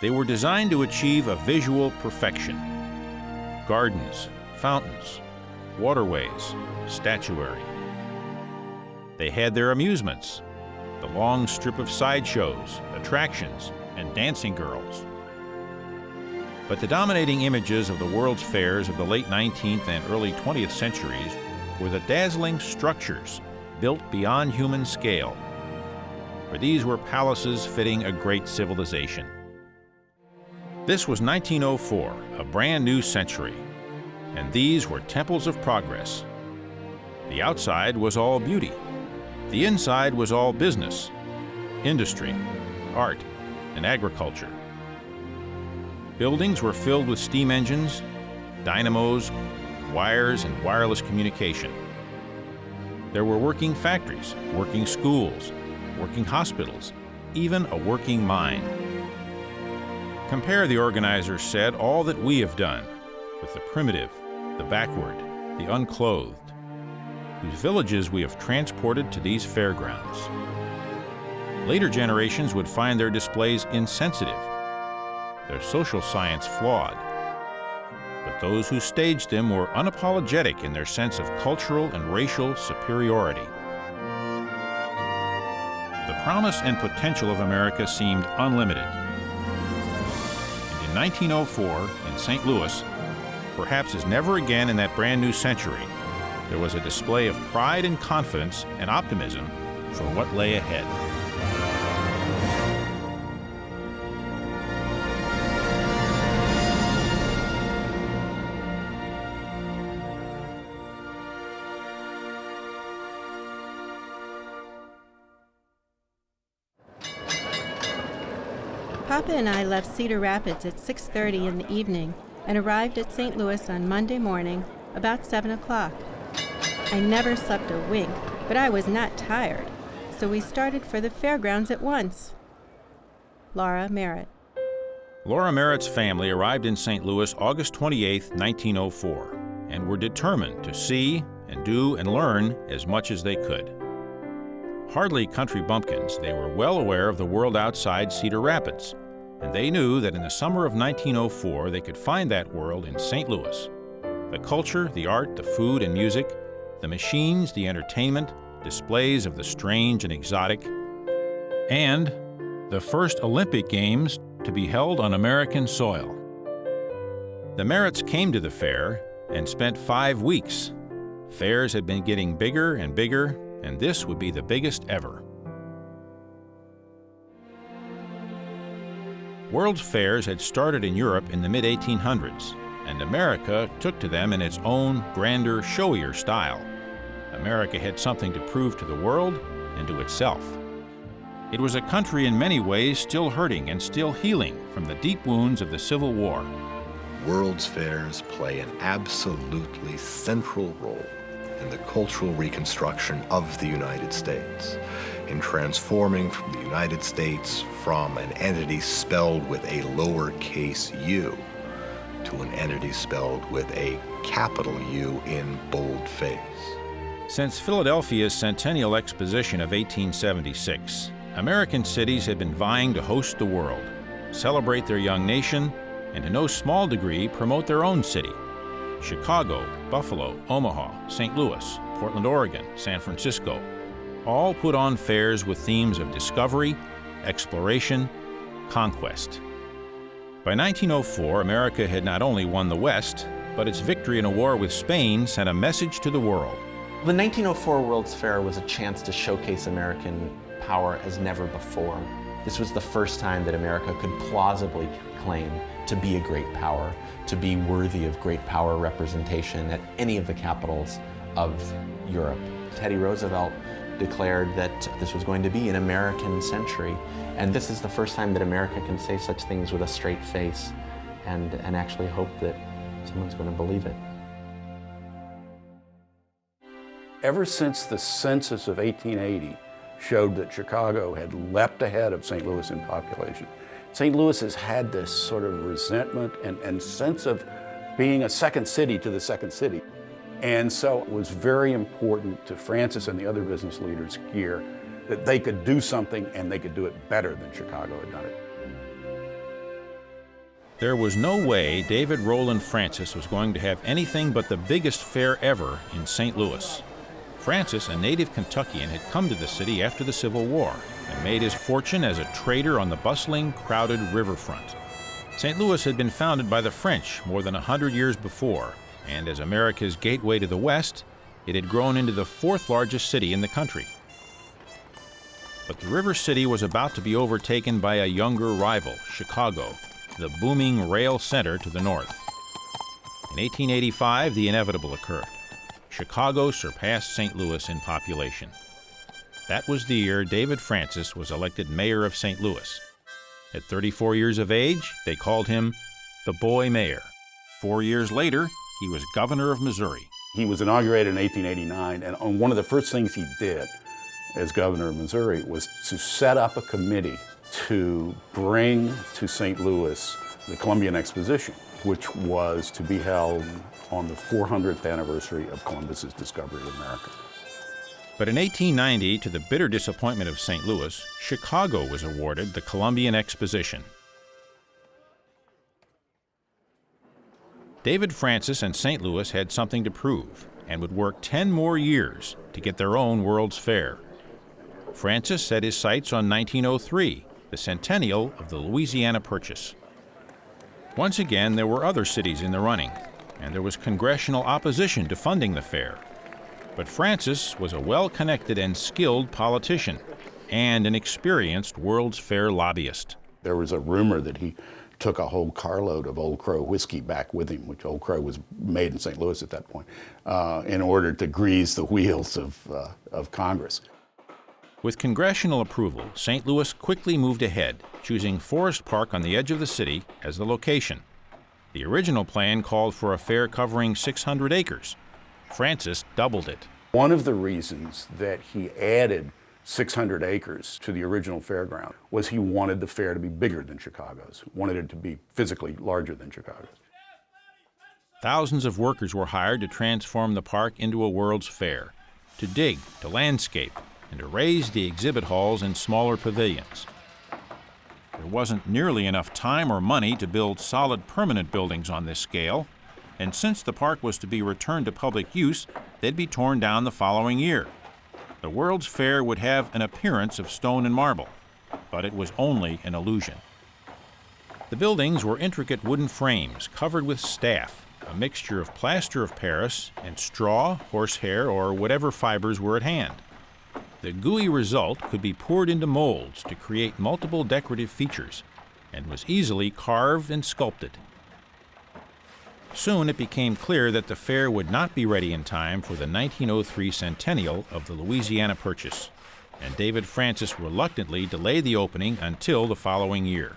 They were designed to achieve a visual perfection. Gardens, fountains, waterways, statuary. They had their amusements, the long strip of sideshows, attractions, and dancing girls. But the dominating images of the world's fairs of the late 19th and early 20th centuries were the dazzling structures built beyond human scale, for these were palaces fitting a great civilization. This was 1904, a brand new century, and these were temples of progress. The outside was all beauty. The inside was all business, industry, art, and agriculture. Buildings were filled with steam engines, dynamos, wires, and wireless communication. There were working factories, working schools, working hospitals, even a working mine. Compare, the organizers said, all that we have done with the primitive, the backward, the unclothed, whose villages we have transported to these fairgrounds. Later generations would find their displays insensitive, their social science flawed, but those who staged them were unapologetic in their sense of cultural and racial superiority. The promise and potential of America seemed unlimited. And in 1904, in St. Louis, perhaps as never again in that brand new century, there was a display of pride and confidence and optimism for what lay ahead. Papa and I left Cedar Rapids at 6:30 in the evening and arrived at St. Louis on Monday morning about 7 o'clock. I never slept a wink, but I was not tired, so we started for the fairgrounds at once. Laura Merritt. Laura Merritt's family arrived in St. Louis August 28, 1904, and were determined to see and do and learn as much as they could. Hardly country bumpkins, they were well aware of the world outside Cedar Rapids, and they knew that in the summer of 1904 they could find that world in St. Louis. The culture, the art, the food and music, the machines, the entertainment, displays of the strange and exotic, and the first Olympic Games to be held on American soil. The Merritts came to the fair and spent 5 weeks. Fairs had been getting bigger and bigger, and this would be the biggest ever. World's fairs had started in Europe in the mid-1800s, and America took to them in its own grander, showier style. America had something to prove to the world and to itself. It was a country in many ways still hurting and still healing from the deep wounds of the Civil War. World's fairs play an absolutely central role in the cultural reconstruction of the United States, in transforming from the United States from an entity spelled with a lowercase u to an entity spelled with a capital U in boldface. Since Philadelphia's Centennial Exposition of 1876, American cities had been vying to host the world, celebrate their young nation, and to no small degree promote their own city. Chicago, Buffalo, Omaha, St. Louis, Portland, Oregon, San Francisco, all put on fairs with themes of discovery, exploration, conquest. By 1904, America had not only won the West, but its victory in a war with Spain sent a message to the world. The 1904 World's Fair was a chance to showcase American power as never before. This was the first time that America could plausibly claim to be a great power, to be worthy of great power representation at any of the capitals of Europe. Teddy Roosevelt declared that this was going to be an American century, and this is the first time that America can say such things with a straight face and actually hope that someone's going to believe it. Ever since the census of 1880 showed that Chicago had leapt ahead of St. Louis in population, St. Louis has had this sort of resentment and sense of being a second city to the second city. And so it was very important to Francis and the other business leaders here that they could do something and they could do it better than Chicago had done it. There was no way David Rowland Francis was going to have anything but the biggest fair ever in St. Louis. Francis, a native Kentuckian, had come to the city after the Civil War and made his fortune as a trader on the bustling, crowded riverfront. St. Louis had been founded by the French more than 100 years before, and as America's gateway to the West, it had grown into the fourth largest city in the country. But the river city was about to be overtaken by a younger rival, Chicago, the booming rail center to the north. In 1885, the inevitable occurred. Chicago surpassed St. Louis in population. That was the year David Francis was elected mayor of St. Louis. At 34 years of age, they called him the Boy Mayor. 4 years later, he was governor of Missouri. He was inaugurated in 1889, and one of the first things he did as governor of Missouri was to set up a committee to bring to St. Louis the Columbian Exposition, which was to be held on the 400th anniversary of Columbus's discovery of America. But in 1890, to the bitter disappointment of St. Louis, Chicago was awarded the Columbian Exposition. David Francis and St. Louis had something to prove and would work 10 more years to get their own World's Fair. Francis set his sights on 1903, the centennial of the Louisiana Purchase. Once again, there were other cities in the running, and there was congressional opposition to funding the fair. But Francis was a well-connected and skilled politician and an experienced World's Fair lobbyist. There was a rumor that he took a whole carload of Old Crow whiskey back with him, which Old Crow was made in St. Louis at that point, in order to grease the wheels of Congress. With congressional approval, St. Louis quickly moved ahead, choosing Forest Park on the edge of the city as the location. The original plan called for a fair covering 600 acres. Francis doubled it. One of the reasons that he added 600 acres to the original fairground was he wanted the fair to be bigger than Chicago's, wanted it to be physically larger than Chicago's. Thousands of workers were hired to transform the park into a World's Fair, to dig, to landscape, and to raise the exhibit halls and smaller pavilions. There wasn't nearly enough time or money to build solid permanent buildings on this scale, and since the park was to be returned to public use, they'd be torn down the following year. The World's Fair would have an appearance of stone and marble, but it was only an illusion. The buildings were intricate wooden frames covered with staff, a mixture of plaster of Paris and straw, horsehair, or whatever fibers were at hand. The gooey result could be poured into molds to create multiple decorative features and was easily carved and sculpted. Soon it became clear that the fair would not be ready in time for the 1903 centennial of the Louisiana Purchase, and David Francis reluctantly delayed the opening until the following year.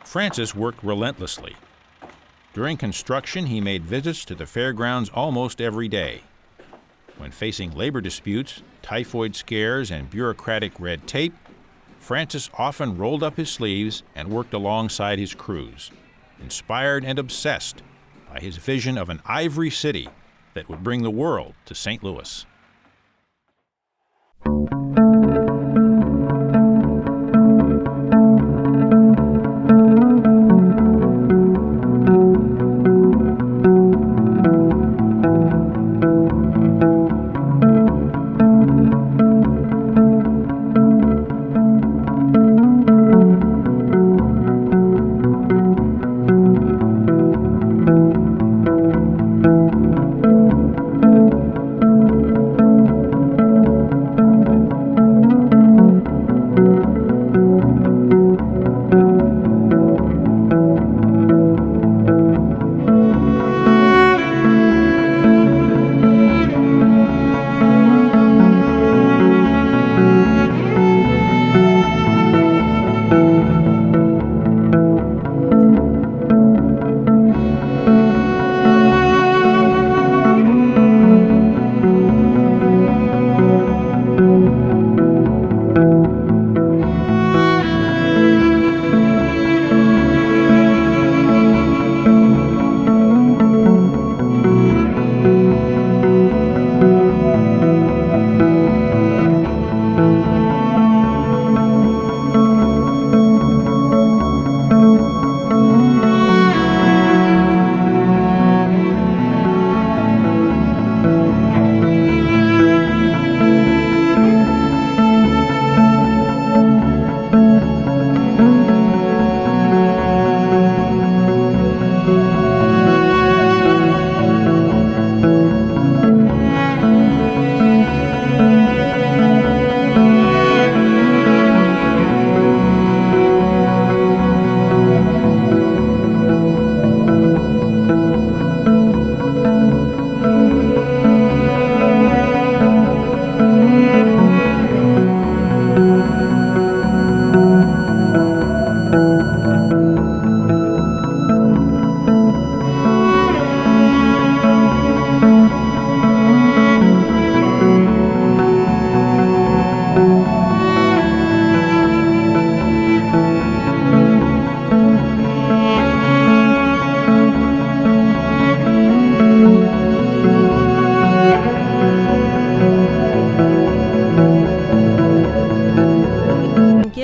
Francis worked relentlessly. During construction, he made visits to the fairgrounds almost every day. When facing labor disputes, typhoid scares, and bureaucratic red tape, Francis often rolled up his sleeves and worked alongside his crews, inspired and obsessed by his vision of an ivory city that would bring the world to St. Louis.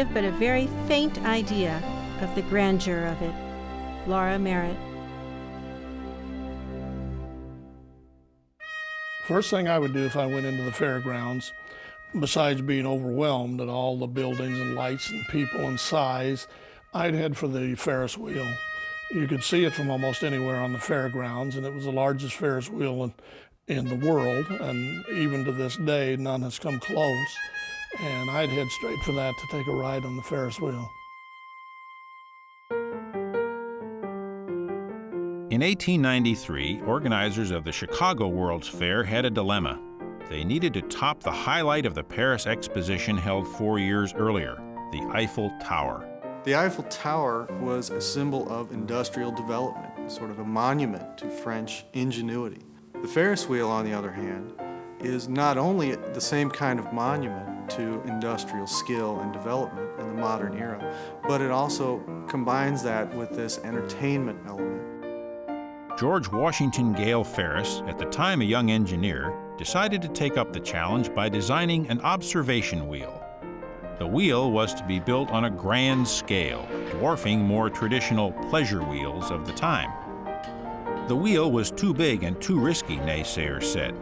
give but a very faint idea of the grandeur of it. Laura Merritt. First thing I would do if I went into the fairgrounds, besides being overwhelmed at all the buildings and lights and people and size, I'd head for the Ferris wheel. You could see it from almost anywhere on the fairgrounds, and it was the largest Ferris wheel in the world, and even to this day, none has come close. And I'd head straight for that to take a ride on the Ferris wheel. In 1893, organizers of the Chicago World's Fair had a dilemma. They needed to top the highlight of the Paris Exposition held 4 years earlier, the Eiffel Tower. The Eiffel Tower was a symbol of industrial development, sort of a monument to French ingenuity. The Ferris wheel, on the other hand, is not only the same kind of monument to industrial skill and development in the modern era, but it also combines that with this entertainment element. George Washington Gale Ferris, at the time a young engineer, decided to take up the challenge by designing an observation wheel. The wheel was to be built on a grand scale, dwarfing more traditional pleasure wheels of the time. The wheel was too big and too risky, naysayers said.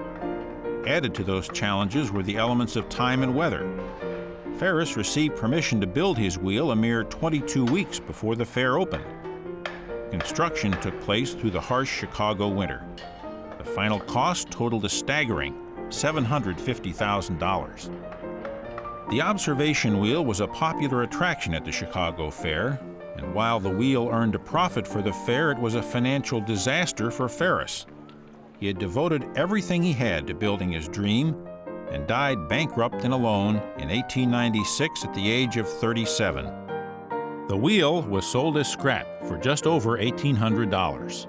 Added to those challenges were the elements of time and weather. Ferris received permission to build his wheel a mere 22 weeks before the fair opened. Construction took place through the harsh Chicago winter. The final cost totaled a staggering $750,000. The observation wheel was a popular attraction at the Chicago Fair, and while the wheel earned a profit for the fair, it was a financial disaster for Ferris. He had devoted everything he had to building his dream and died bankrupt and alone in 1896 at the age of 37. The wheel was sold as scrap for just over $1,800.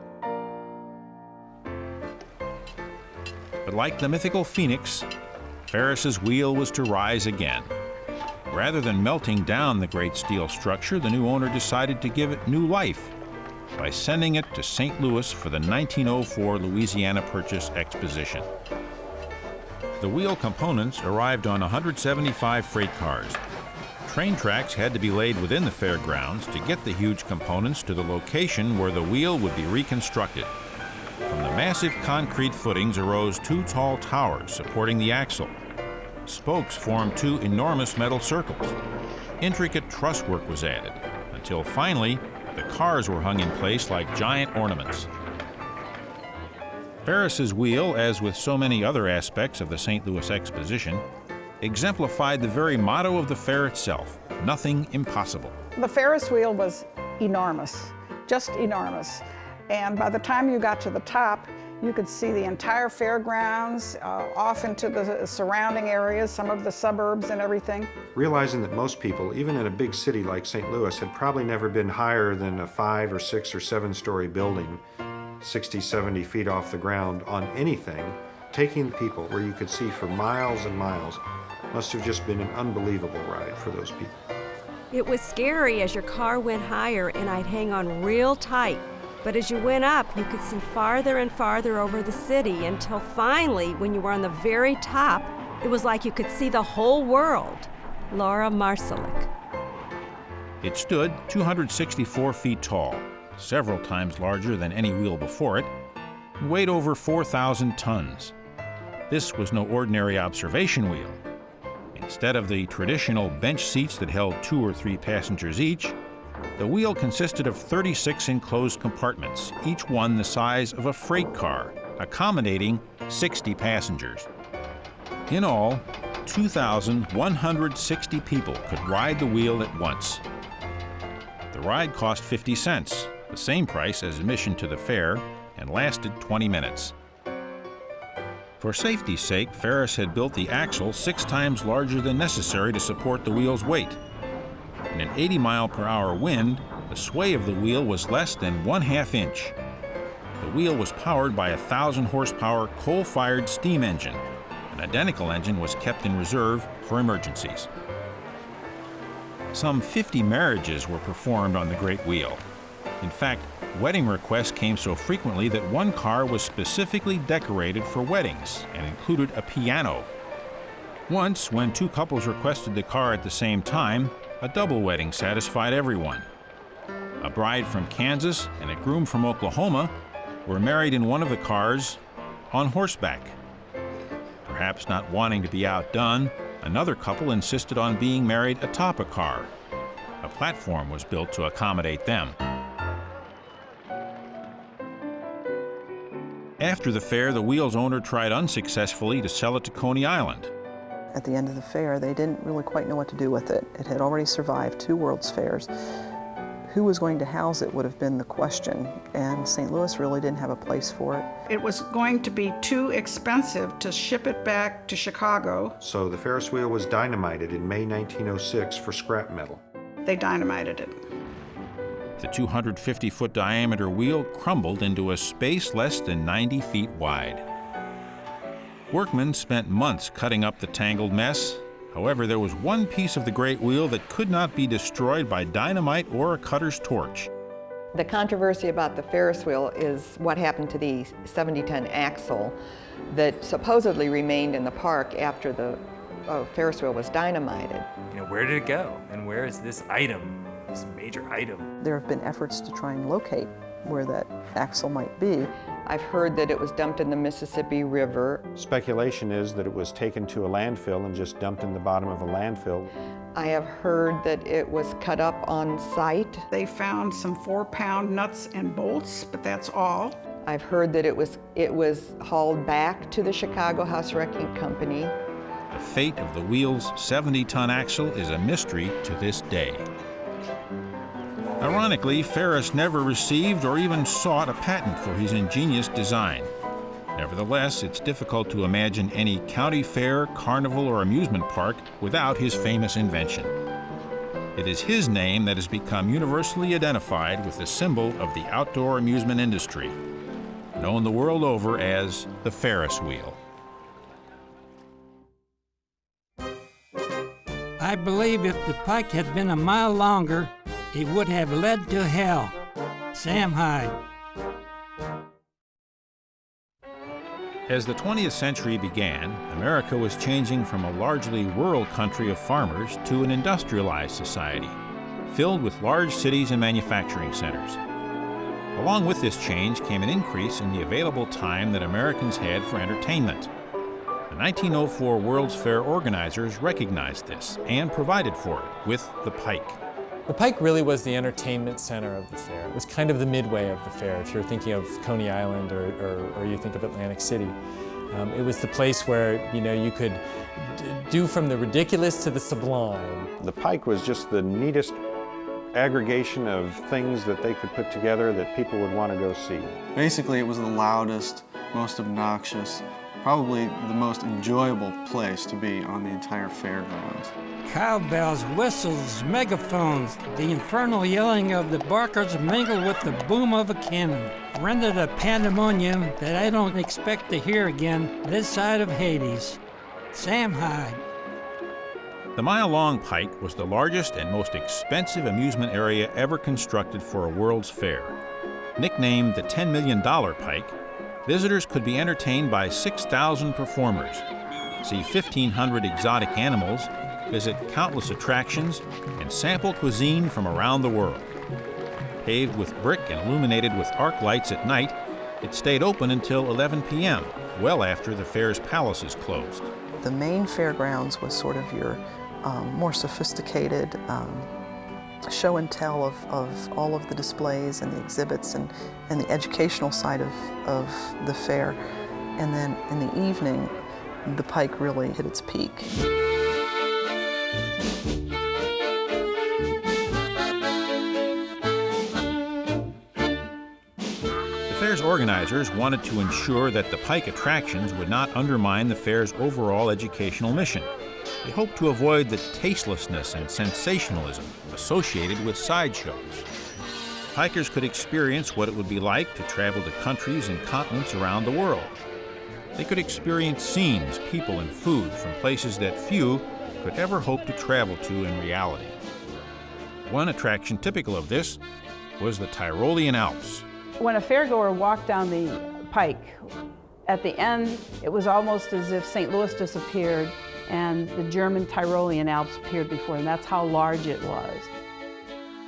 But like the mythical phoenix, Ferris's wheel was to rise again. Rather than melting down the great steel structure, the new owner decided to give it new life by sending it to St. Louis for the 1904 Louisiana Purchase Exposition. The wheel components arrived on 175 freight cars. Train tracks had to be laid within the fairgrounds to get the huge components to the location where the wheel would be reconstructed. From the massive concrete footings arose two tall towers supporting the axle. Spokes formed two enormous metal circles. Intricate truss work was added, until finally, the cars were hung in place like giant ornaments. Ferris's wheel, as with so many other aspects of the St. Louis Exposition, exemplified the very motto of the fair itself, nothing impossible. The Ferris wheel was enormous, just enormous. And by the time you got to the top, you could see the entire fairgrounds, off into the surrounding areas, some of the suburbs and everything. Realizing that most people, even in a big city like St. Louis, had probably never been higher than a 5 or 6 or 7-story building, 60, 70 feet off the ground on anything, taking people where you could see for miles and miles must have just been an unbelievable ride for those people. It was scary as your car went higher and I'd hang on real tight. But as you went up, you could see farther and farther over the city until finally, when you were on the very top, it was like you could see the whole world. Laura Marszalek. It stood 264 feet tall, several times larger than any wheel before it, and weighed over 4,000 tons. This was no ordinary observation wheel. Instead of the traditional bench seats that held 2 or 3 passengers each, the wheel consisted of 36 enclosed compartments, each one the size of a freight car, accommodating 60 passengers. In all, 2,160 people could ride the wheel at once. The ride cost 50 cents, the same price as admission to the fair, and lasted 20 minutes. For safety's sake, Ferris had built the axle 6 times larger than necessary to support the wheel's weight. In an 80-mile-per-hour wind, the sway of the wheel was less than 1/2 inch. The wheel was powered by a 1,000-horsepower coal-fired steam engine. An identical engine was kept in reserve for emergencies. Some 50 marriages were performed on the great wheel. In fact, wedding requests came so frequently that one car was specifically decorated for weddings and included a piano. Once, when 2 couples requested the car at the same time, A double wedding satisfied everyone. A bride from Kansas and a groom from Oklahoma were married in one of the cars on horseback. Perhaps not wanting to be outdone, another couple insisted on being married atop a car. A platform was built to accommodate them. After the fair, the wheel's owner tried unsuccessfully to sell it to Coney Island. At the end of the fair, they didn't really quite know what to do with it. It had already survived 2 World's Fairs. Who was going to house it would have been the question, and St. Louis really didn't have a place for it. It was going to be too expensive to ship it back to Chicago. So the Ferris wheel was dynamited in May 1906 for scrap metal. They dynamited it. The 250-foot diameter wheel crumbled into a space less than 90 feet wide. Workmen spent months cutting up the tangled mess. However, there was one piece of the great wheel that could not be destroyed by dynamite or a cutter's torch. The controversy about the Ferris wheel is what happened to the 70-ton axle that supposedly remained in the park after the Ferris wheel was dynamited. You know, where did it go? And where is this item, this major item? There have been efforts to try and locate where that axle might be. I've heard that it was dumped in the Mississippi River. Speculation is that it was taken to a landfill and just dumped in the bottom of a landfill. I have heard that it was cut up on site. They found some 4-pound nuts and bolts, but that's all. I've heard that it was hauled back to the Chicago House Wrecking Company. The fate of the wheel's 70-ton axle is a mystery to this day. Ironically, Ferris never received or even sought a patent for his ingenious design. Nevertheless, it's difficult to imagine any county fair, carnival, or amusement park without his famous invention. It is his name that has become universally identified with the symbol of the outdoor amusement industry, known the world over as the Ferris wheel. I believe if the Pike had been a mile longer, it would have led to hell. Sam Hyde. As the 20th century began, America was changing from a largely rural country of farmers to an industrialized society, filled with large cities and manufacturing centers. Along with this change came an increase in the available time that Americans had for entertainment. The 1904 World's Fair organizers recognized this and provided for it with the Pike. The Pike really was the entertainment center of the fair. It was kind of the midway of the fair, if you're thinking of Coney Island or you think of Atlantic City. It was the place where, you know, you could do from the ridiculous to the sublime. The Pike was just the neatest aggregation of things that they could put together that people would want to go see. Basically, it was the loudest, most obnoxious, probably the most enjoyable place to be on the entire fairgrounds. Cowbells, whistles, megaphones, the infernal yelling of the barkers mingled with the boom of a cannon, rendered a pandemonium that I don't expect to hear again this side of Hades. Sam Hyde. The mile-long Pike was the largest and most expensive amusement area ever constructed for a World's Fair. Nicknamed the $10 million Pike, visitors could be entertained by 6,000 performers, see 1,500 exotic animals, visit countless attractions, and sample cuisine from around the world. Paved with brick and illuminated with arc lights at night, it stayed open until 11 p.m., well after the fair's palaces closed. The main fairgrounds was sort of your more sophisticated show and tell of all of the displays and the exhibits and the educational side of the fair. And then in the evening, the Pike really hit its peak. The fair's organizers wanted to ensure that the Pike attractions would not undermine the fair's overall educational mission. They hoped to avoid the tastelessness and sensationalism associated with sideshows. Hikers could experience what it would be like to travel to countries and continents around the world. They could experience scenes, people, and food from places that few could ever hope to travel to in reality. One attraction typical of this was the Tyrolean Alps. When a fairgoer walked down the Pike, at the end, it was almost as if St. Louis disappeared and the German Tyrolean Alps appeared before, and that's how large it was.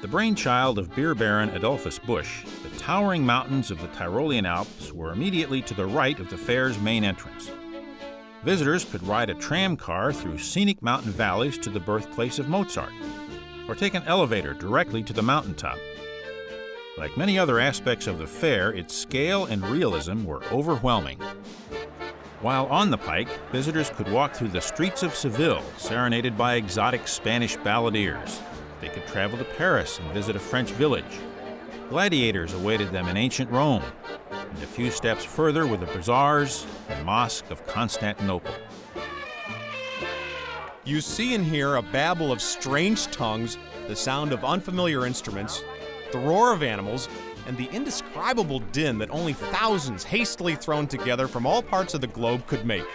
The brainchild of beer baron Adolphus Busch, the towering mountains of the Tyrolean Alps were immediately to the right of the fair's main entrance. Visitors could ride a tram car through scenic mountain valleys to the birthplace of Mozart, or take an elevator directly to the mountaintop. Like many other aspects of the fair, its scale and realism were overwhelming. While on the Pike, visitors could walk through the streets of Seville, serenaded by exotic Spanish balladeers. They could travel to Paris and visit a French village. Gladiators awaited them in ancient Rome, and a few steps further were the bazaars and mosque of Constantinople. You see and hear a babble of strange tongues, the sound of unfamiliar instruments, the roar of animals, and the indescribable din that only thousands hastily thrown together from all parts of the globe could make.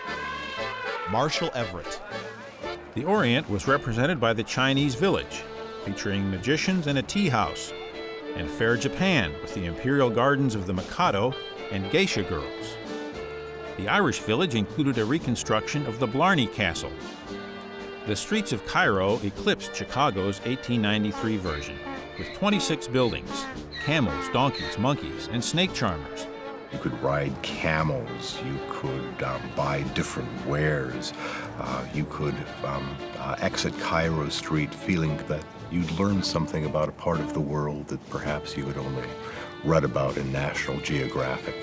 Marshall Everett. The Orient was represented by the Chinese village, featuring magicians and a tea house, and Fair Japan with the imperial gardens of the Mikado and geisha girls. The Irish village included a reconstruction of the Blarney Castle. The streets of Cairo eclipsed Chicago's 1893 version, with 26 buildings, camels, donkeys, monkeys, and snake charmers. You could ride camels, you could buy different wares, you could exit Cairo Street feeling that you'd learned something about a part of the world that perhaps you had only read about in National Geographic.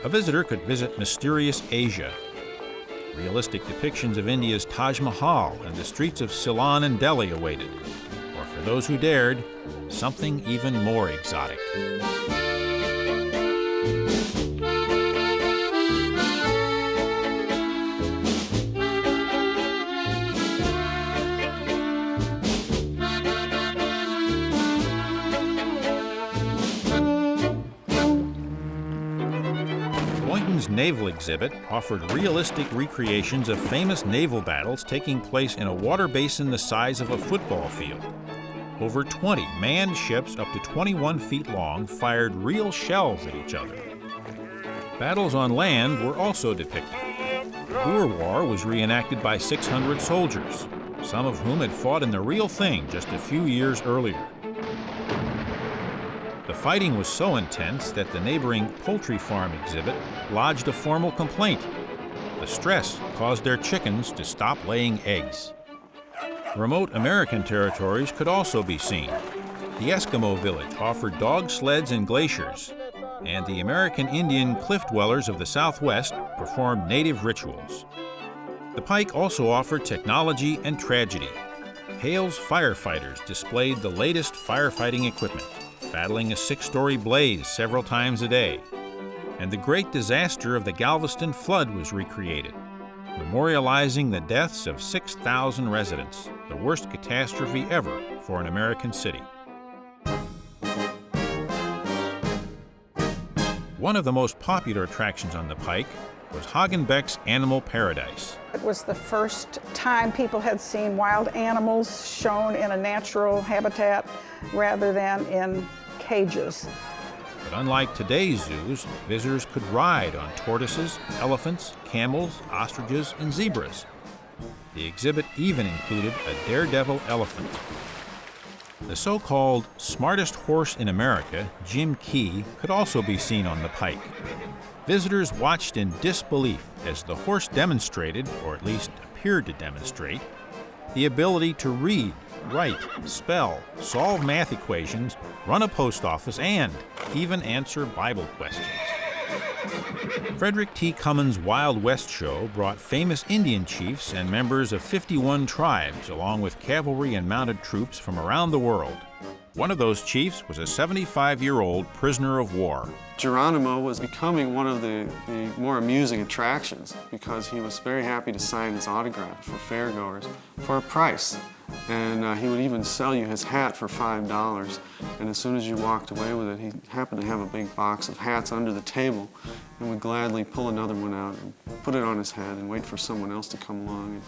A visitor could visit mysterious Asia. Realistic depictions of India's Taj Mahal and the streets of Ceylon and Delhi awaited. Or for those who dared, something even more exotic. Naval exhibit offered realistic recreations of famous naval battles taking place in a water basin the size of a football field. Over 20 manned ships up to 21 feet long fired real shells at each other. Battles on land were also depicted. Boer War was reenacted by 600 soldiers, some of whom had fought in the real thing just a few years earlier. The fighting was so intense that the neighboring poultry farm exhibit lodged a formal complaint. The stress caused their chickens to stop laying eggs. Remote American territories could also be seen. The Eskimo village offered dog sleds and glaciers, and the American Indian cliff dwellers of the Southwest performed native rituals. The Pike also offered technology and tragedy. Hale's firefighters displayed the latest firefighting equipment, battling a 6-story blaze several times a day. And the great disaster of the Galveston flood was recreated, memorializing the deaths of 6,000 residents, the worst catastrophe ever for an American city. One of the most popular attractions on the Pike was Hagenbeck's Animal Paradise. It was the first time people had seen wild animals shown in a natural habitat rather than in cages. But unlike today's zoos, visitors could ride on tortoises, elephants, camels, ostriches, and zebras. The exhibit even included a daredevil elephant. The so-called smartest horse in America, Jim Key, could also be seen on the Pike. Visitors watched in disbelief as the horse demonstrated, or at least appeared to demonstrate, the ability to read, write, spell, solve math equations, run a post office, and even answer Bible questions. Frederick T. Cummins' Wild West show brought famous Indian chiefs and members of 51 tribes, along with cavalry and mounted troops from around the world. One of those chiefs was a 75-year-old prisoner of war. Geronimo was becoming one of the more amusing attractions because he was very happy to sign his autograph for fairgoers for a price. And he would even sell you his hat for $5. And as soon as you walked away with it, he happened to have a big box of hats under the table and would gladly pull another one out and put it on his head and wait for someone else to come along and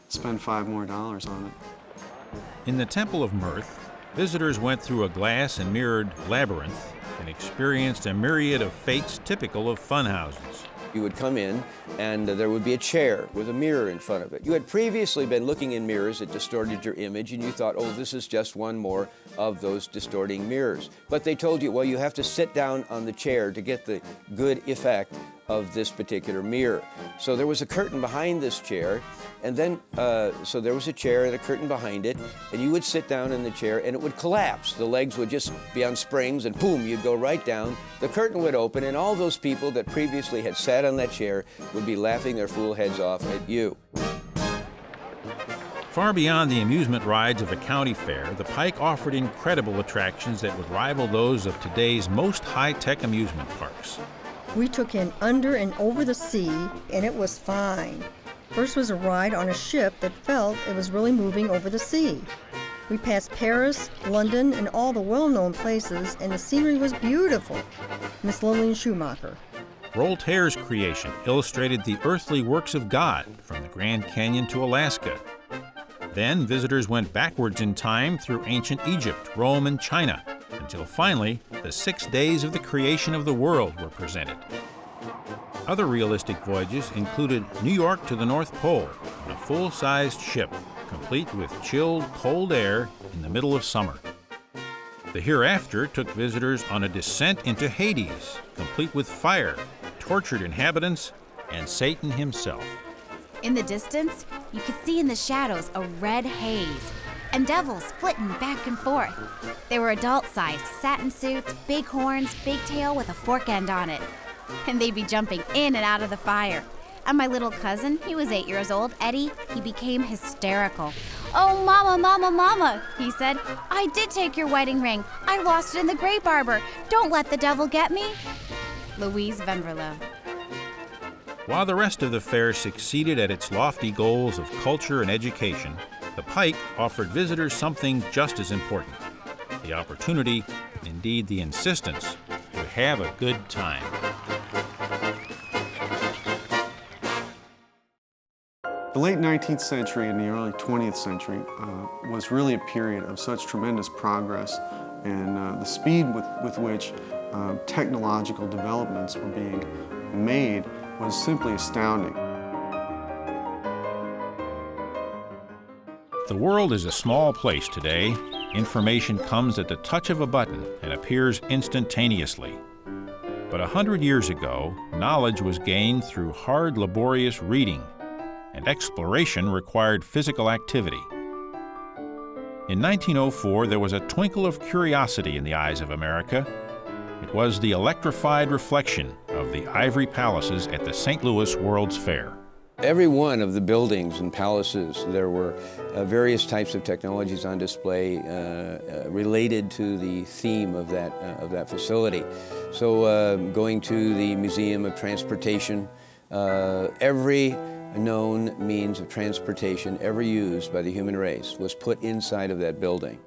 spend $5 more on it. In the Temple of Mirth, visitors went through a glass and mirrored labyrinth and experienced a myriad of fates typical of fun houses. You would come in, and there would be a chair with a mirror in front of it. You had previously been looking in mirrors that distorted your image, and you thought, oh, this is just one more of those distorting mirrors. But they told you, well, you have to sit down on the chair to get the good effect of this particular mirror. So there was a curtain behind this chair, and then, so there was a chair and a curtain behind it, and you would sit down in the chair, and it would collapse. The legs would just be on springs, and boom, you'd go right down. The curtain would open, and all those people that previously had sat on that chair would be laughing their fool heads off at you. Far beyond the amusement rides of a county fair, the Pike offered incredible attractions that would rival those of today's most high-tech amusement parks. We took in under and over the sea, and it was fine. First was a ride on a ship that felt it was really moving over the sea. We passed Paris, London, and all the well-known places, and the scenery was beautiful. Miss Lillian Schumacher. Voltaire's creation illustrated the earthly works of God from the Grand Canyon to Alaska. Then visitors went backwards in time through ancient Egypt, Rome, and China, until finally the 6 days of the creation of the world were presented. Other realistic voyages included New York to the North Pole on a full-sized ship, complete with chilled, cold air in the middle of summer. The Hereafter took visitors on a descent into Hades, complete with fire, tortured inhabitants, and Satan himself. In the distance, you could see in the shadows a red haze, and devils flitting back and forth. They were adult-sized, satin suits, big horns, big tail with a fork end on it. And they'd be jumping in and out of the fire. And my little cousin, he was 8 years old, Eddie, he became hysterical. "Oh, Mama, Mama, Mama," he said, "I did take your wedding ring. I lost it in the grape arbor. Don't let the devil get me." Louise Venverlo. While the rest of the fair succeeded at its lofty goals of culture and education, the Pike offered visitors something just as important: the opportunity, indeed the insistence, to have a good time. The late 19th century and the early 20th century was really a period of such tremendous progress, and the speed with which technological developments were being made was simply astounding. The world is a small place today. Information comes at the touch of a button and appears instantaneously. But 100 years ago, knowledge was gained through hard, laborious reading, and exploration required physical activity. In 1904, there was a twinkle of curiosity in the eyes of America. It was the electrified reflection of the ivory palaces at the St. Louis World's Fair. Every one of the buildings and palaces, there were various types of technologies on display related to the theme of that facility. So going to the Museum of Transportation, every known means of transportation ever used by the human race was put inside of that building.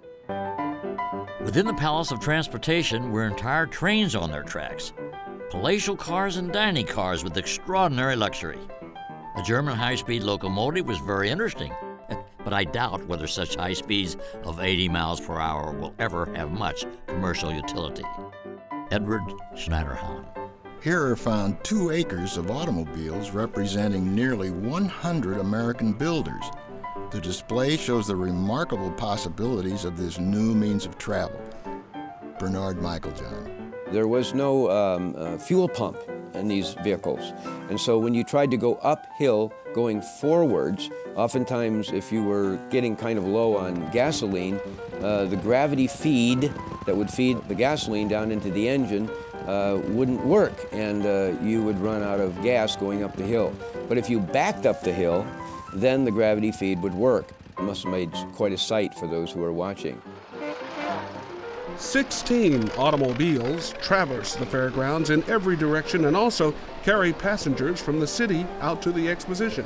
Within the Palace of Transportation were entire trains on their tracks, palatial cars and dining cars with extraordinary luxury. A German high-speed locomotive was very interesting, but I doubt whether such high speeds of 80 miles per hour will ever have much commercial utility. Edward Schneiderhan. Here are found 2 acres of automobiles representing nearly 100 American builders. The display shows the remarkable possibilities of this new means of travel. Bernard Michaeljohn. There was no fuel pump in these vehicles, and so when you tried to go uphill going forwards, oftentimes if you were getting kind of low on gasoline, the gravity feed that would feed the gasoline down into the engine wouldn't work, and you would run out of gas going up the hill. But if you backed up the hill, then the gravity feed would work. It must have made quite a sight for those who were watching. 16 automobiles traverse the fairgrounds in every direction and also carry passengers from the city out to the exposition.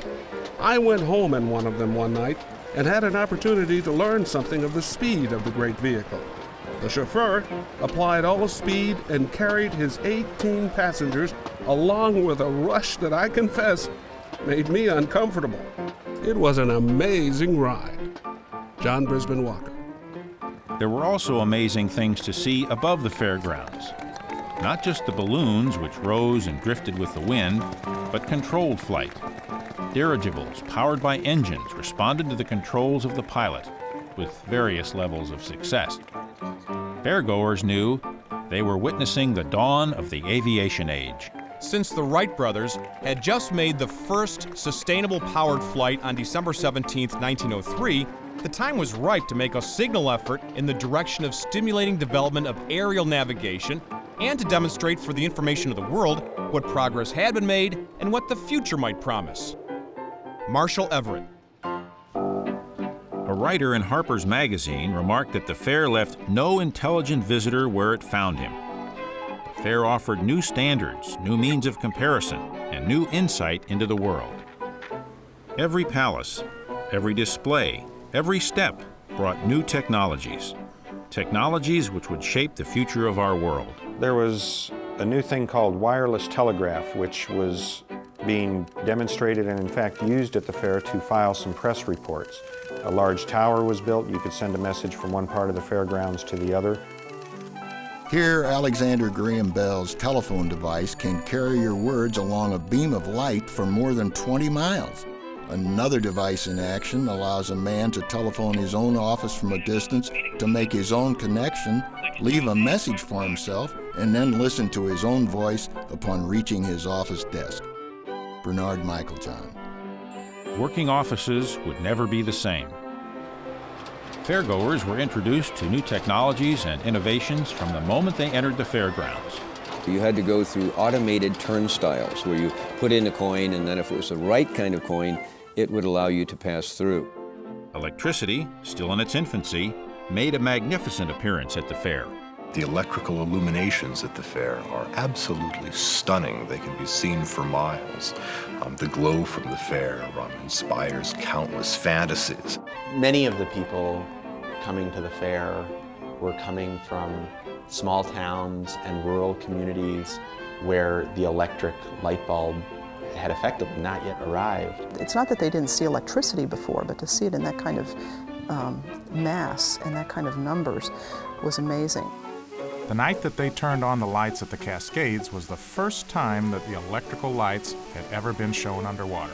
I went home in one of them one night and had an opportunity to learn something of the speed of the great vehicle. The chauffeur applied all speed and carried his 18 passengers along with a rush that I confess made me uncomfortable. It was an amazing ride. John Brisbane Walker. There were also amazing things to see above the fairgrounds. Not just the balloons which rose and drifted with the wind, but controlled flight. Dirigibles powered by engines responded to the controls of the pilot with various levels of success. Fairgoers knew they were witnessing the dawn of the aviation age. Since the Wright brothers had just made the first sustainable powered flight on December 17, 1903, the time was ripe to make a signal effort in the direction of stimulating development of aerial navigation and to demonstrate for the information of the world what progress had been made and what the future might promise. Marshall Everett. A writer in Harper's Magazine remarked that the fair left no intelligent visitor where it found him. The fair offered new standards, new means of comparison, and new insight into the world. Every palace, every display, every step brought new technologies. Technologies which would shape the future of our world. There was a new thing called wireless telegraph, which was being demonstrated and in fact used at the fair to file some press reports. A large tower was built. You could send a message from one part of the fairgrounds to the other. Here, Alexander Graham Bell's telephone device can carry your words along a beam of light for more than 20 miles. Another device in action allows a man to telephone his own office from a distance to make his own connection, leave a message for himself, and then listen to his own voice upon reaching his office desk. Bernard Michaeljohn. Working offices would never be the same. Fairgoers were introduced to new technologies and innovations from the moment they entered the fairgrounds. You had to go through automated turnstiles where you put in a coin, and then if it was the right kind of coin, it would allow you to pass through. Electricity, still in its infancy, made a magnificent appearance at the fair. The electrical illuminations at the fair are absolutely stunning. They can be seen for miles. The glow from the fair inspires countless fantasies. Many of the people coming to the fair were coming from small towns and rural communities where the electric light bulb had effectively not yet arrived. It's not that they didn't see electricity before, but to see it in that kind of mass and that kind of numbers was amazing. The night that they turned on the lights at the Cascades was the first time that the electrical lights had ever been shown underwater.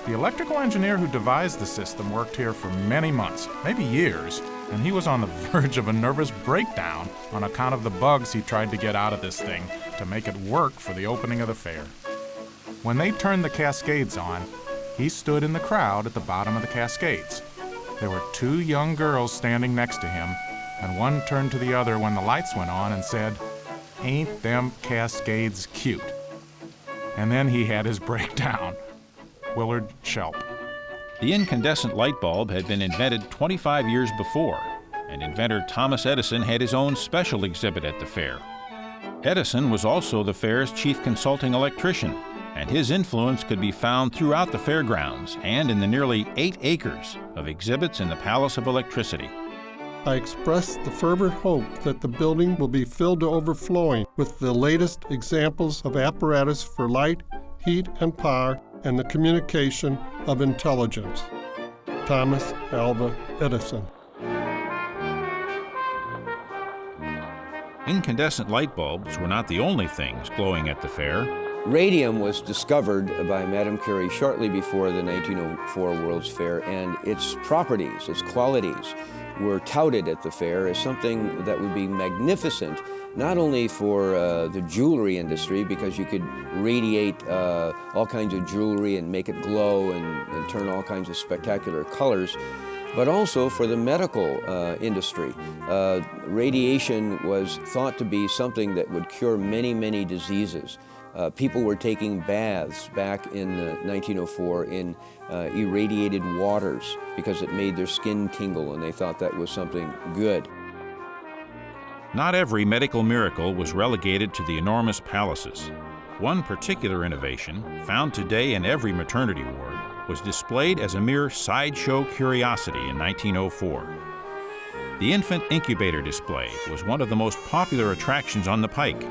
The electrical engineer who devised the system worked here for many months, maybe years, and he was on the verge of a nervous breakdown on account of the bugs he tried to get out of this thing to make it work for the opening of the fair. When they turned the Cascades on, he stood in the crowd at the bottom of the Cascades. There were two young girls standing next to him, and one turned to the other when the lights went on and said, "Ain't them Cascades cute?" And then he had his breakdown. Willard Shelp. The incandescent light bulb had been invented 25 years before, and inventor Thomas Edison had his own special exhibit at the fair. Edison was also the fair's chief consulting electrician, and his influence could be found throughout the fairgrounds and in the nearly 8 acres of exhibits in the Palace of Electricity. I express the fervent hope that the building will be filled to overflowing with the latest examples of apparatus for light, heat, and power, and the communication of intelligence. Thomas Alva Edison. Incandescent light bulbs were not the only things glowing at the fair. Radium was discovered by Madame Curie shortly before the 1904 World's Fair, and its properties, its qualities, were touted at the fair as something that would be magnificent, not only for the jewelry industry, because you could radiate all kinds of jewelry and make it glow and turn all kinds of spectacular colors, but also for the medical industry. Radiation was thought to be something that would cure many, many diseases. People were taking baths back in 1904 in irradiated waters because it made their skin tingle, and they thought that was something good. Not every medical miracle was relegated to the enormous palaces. One particular innovation, found today in every maternity ward, was displayed as a mere sideshow curiosity in 1904. The infant incubator display was one of the most popular attractions on the Pike.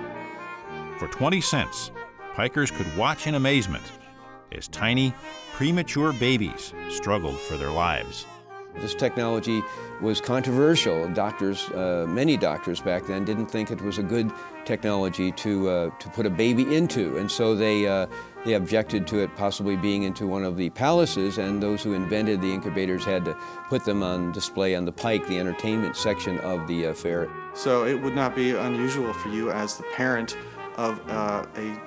For 20 cents, Pikers could watch in amazement as tiny, premature babies struggled for their lives. This technology was controversial. Doctors, many doctors back then didn't think it was a good technology to put a baby into, and so they objected to it possibly being into one of the palaces, and those who invented the incubators had to put them on display on the Pike, the entertainment section of the fair. So it would not be unusual for you as the parent of a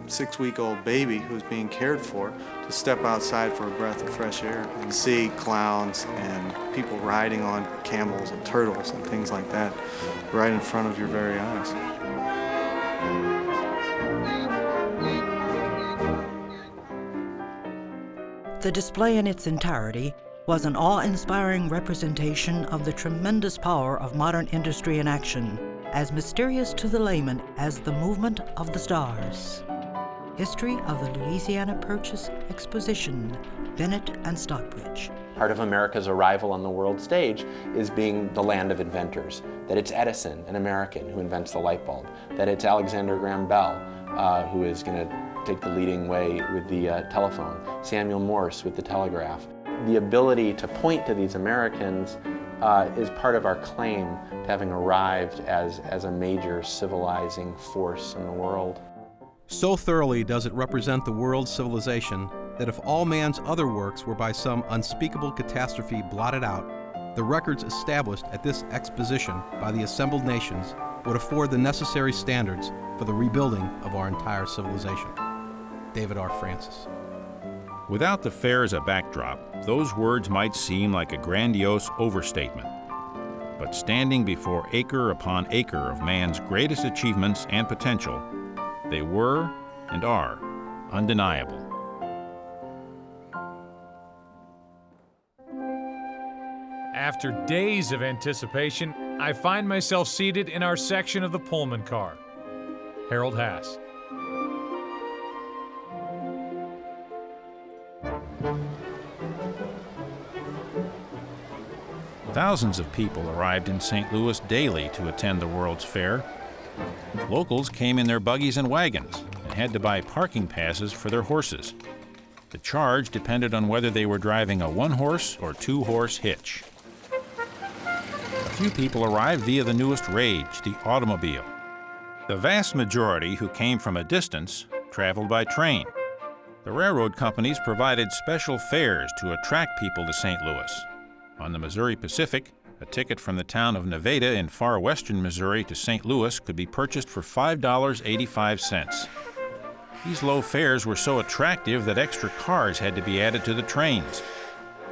6-week-old baby who's being cared for to step outside for a breath of fresh air and see clowns and people riding on camels and turtles and things like that right in front of your very eyes. The display in its entirety was an awe-inspiring representation of the tremendous power of modern industry in action, as mysterious to the layman as the movement of the stars. History of the Louisiana Purchase Exposition, Bennett and Stockbridge. Part of America's arrival on the world stage is being the land of inventors. That it's Edison, an American, who invents the light bulb. That it's Alexander Graham Bell, who is going to take the leading way with the telephone. Samuel Morse with the telegraph. The ability to point to these Americans is part of our claim to having arrived as a major civilizing force in the world. So thoroughly does it represent the world's civilization that if all man's other works were by some unspeakable catastrophe blotted out, the records established at this exposition by the assembled nations would afford the necessary standards for the rebuilding of our entire civilization. David R. Francis. Without the fair as a backdrop, those words might seem like a grandiose overstatement. But standing before acre upon acre of man's greatest achievements and potential, they were and are undeniable. After days of anticipation, I find myself seated in our section of the Pullman car. Harold Hass. Thousands of people arrived in St. Louis daily to attend the World's Fair. Locals came in their buggies and wagons and had to buy parking passes for their horses. The charge depended on whether they were driving a one-horse or two-horse hitch. A few people arrived via the newest rage, the automobile. The vast majority who came from a distance traveled by train. The railroad companies provided special fares to attract people to St. Louis. On the Missouri Pacific, a ticket from the town of Nevada in far western Missouri to St. Louis could be purchased for $5.85. These low fares were so attractive that extra cars had to be added to the trains.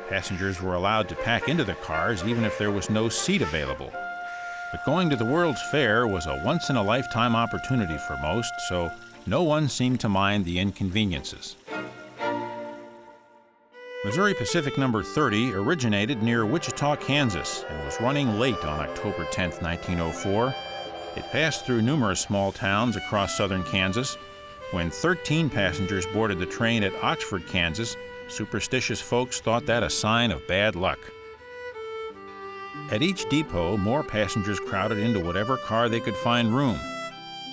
Passengers were allowed to pack into their cars even if there was no seat available. But going to the World's Fair was a once-in-a-lifetime opportunity for most, so no one seemed to mind the inconveniences. Missouri Pacific number 30 originated near Wichita, Kansas, and was running late on October 10, 1904. It passed through numerous small towns across southern Kansas. When 13 passengers boarded the train at Oxford, Kansas, superstitious folks thought that a sign of bad luck. At each depot, more passengers crowded into whatever car they could find room,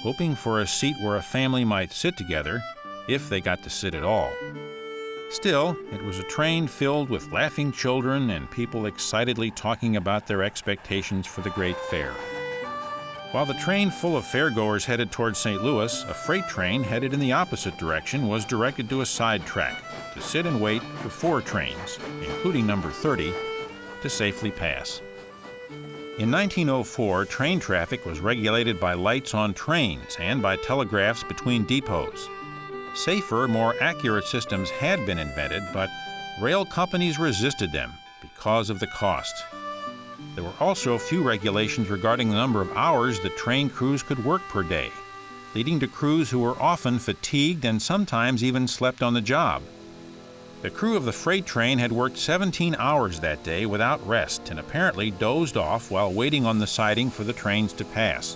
hoping for a seat where a family might sit together, if they got to sit at all. Still, it was a train filled with laughing children and people excitedly talking about their expectations for the great fair. While the train full of fairgoers headed toward St. Louis, a freight train headed in the opposite direction was directed to a side track to sit and wait for 4 trains, including number 30, to safely pass. In 1904, train traffic was regulated by lights on trains and by telegraphs between depots. Safer, more accurate systems had been invented, but rail companies resisted them because of the cost. There were also few regulations regarding the number of hours that train crews could work per day, leading to crews who were often fatigued and sometimes even slept on the job. The crew of the freight train had worked 17 hours that day without rest and apparently dozed off while waiting on the siding for the trains to pass.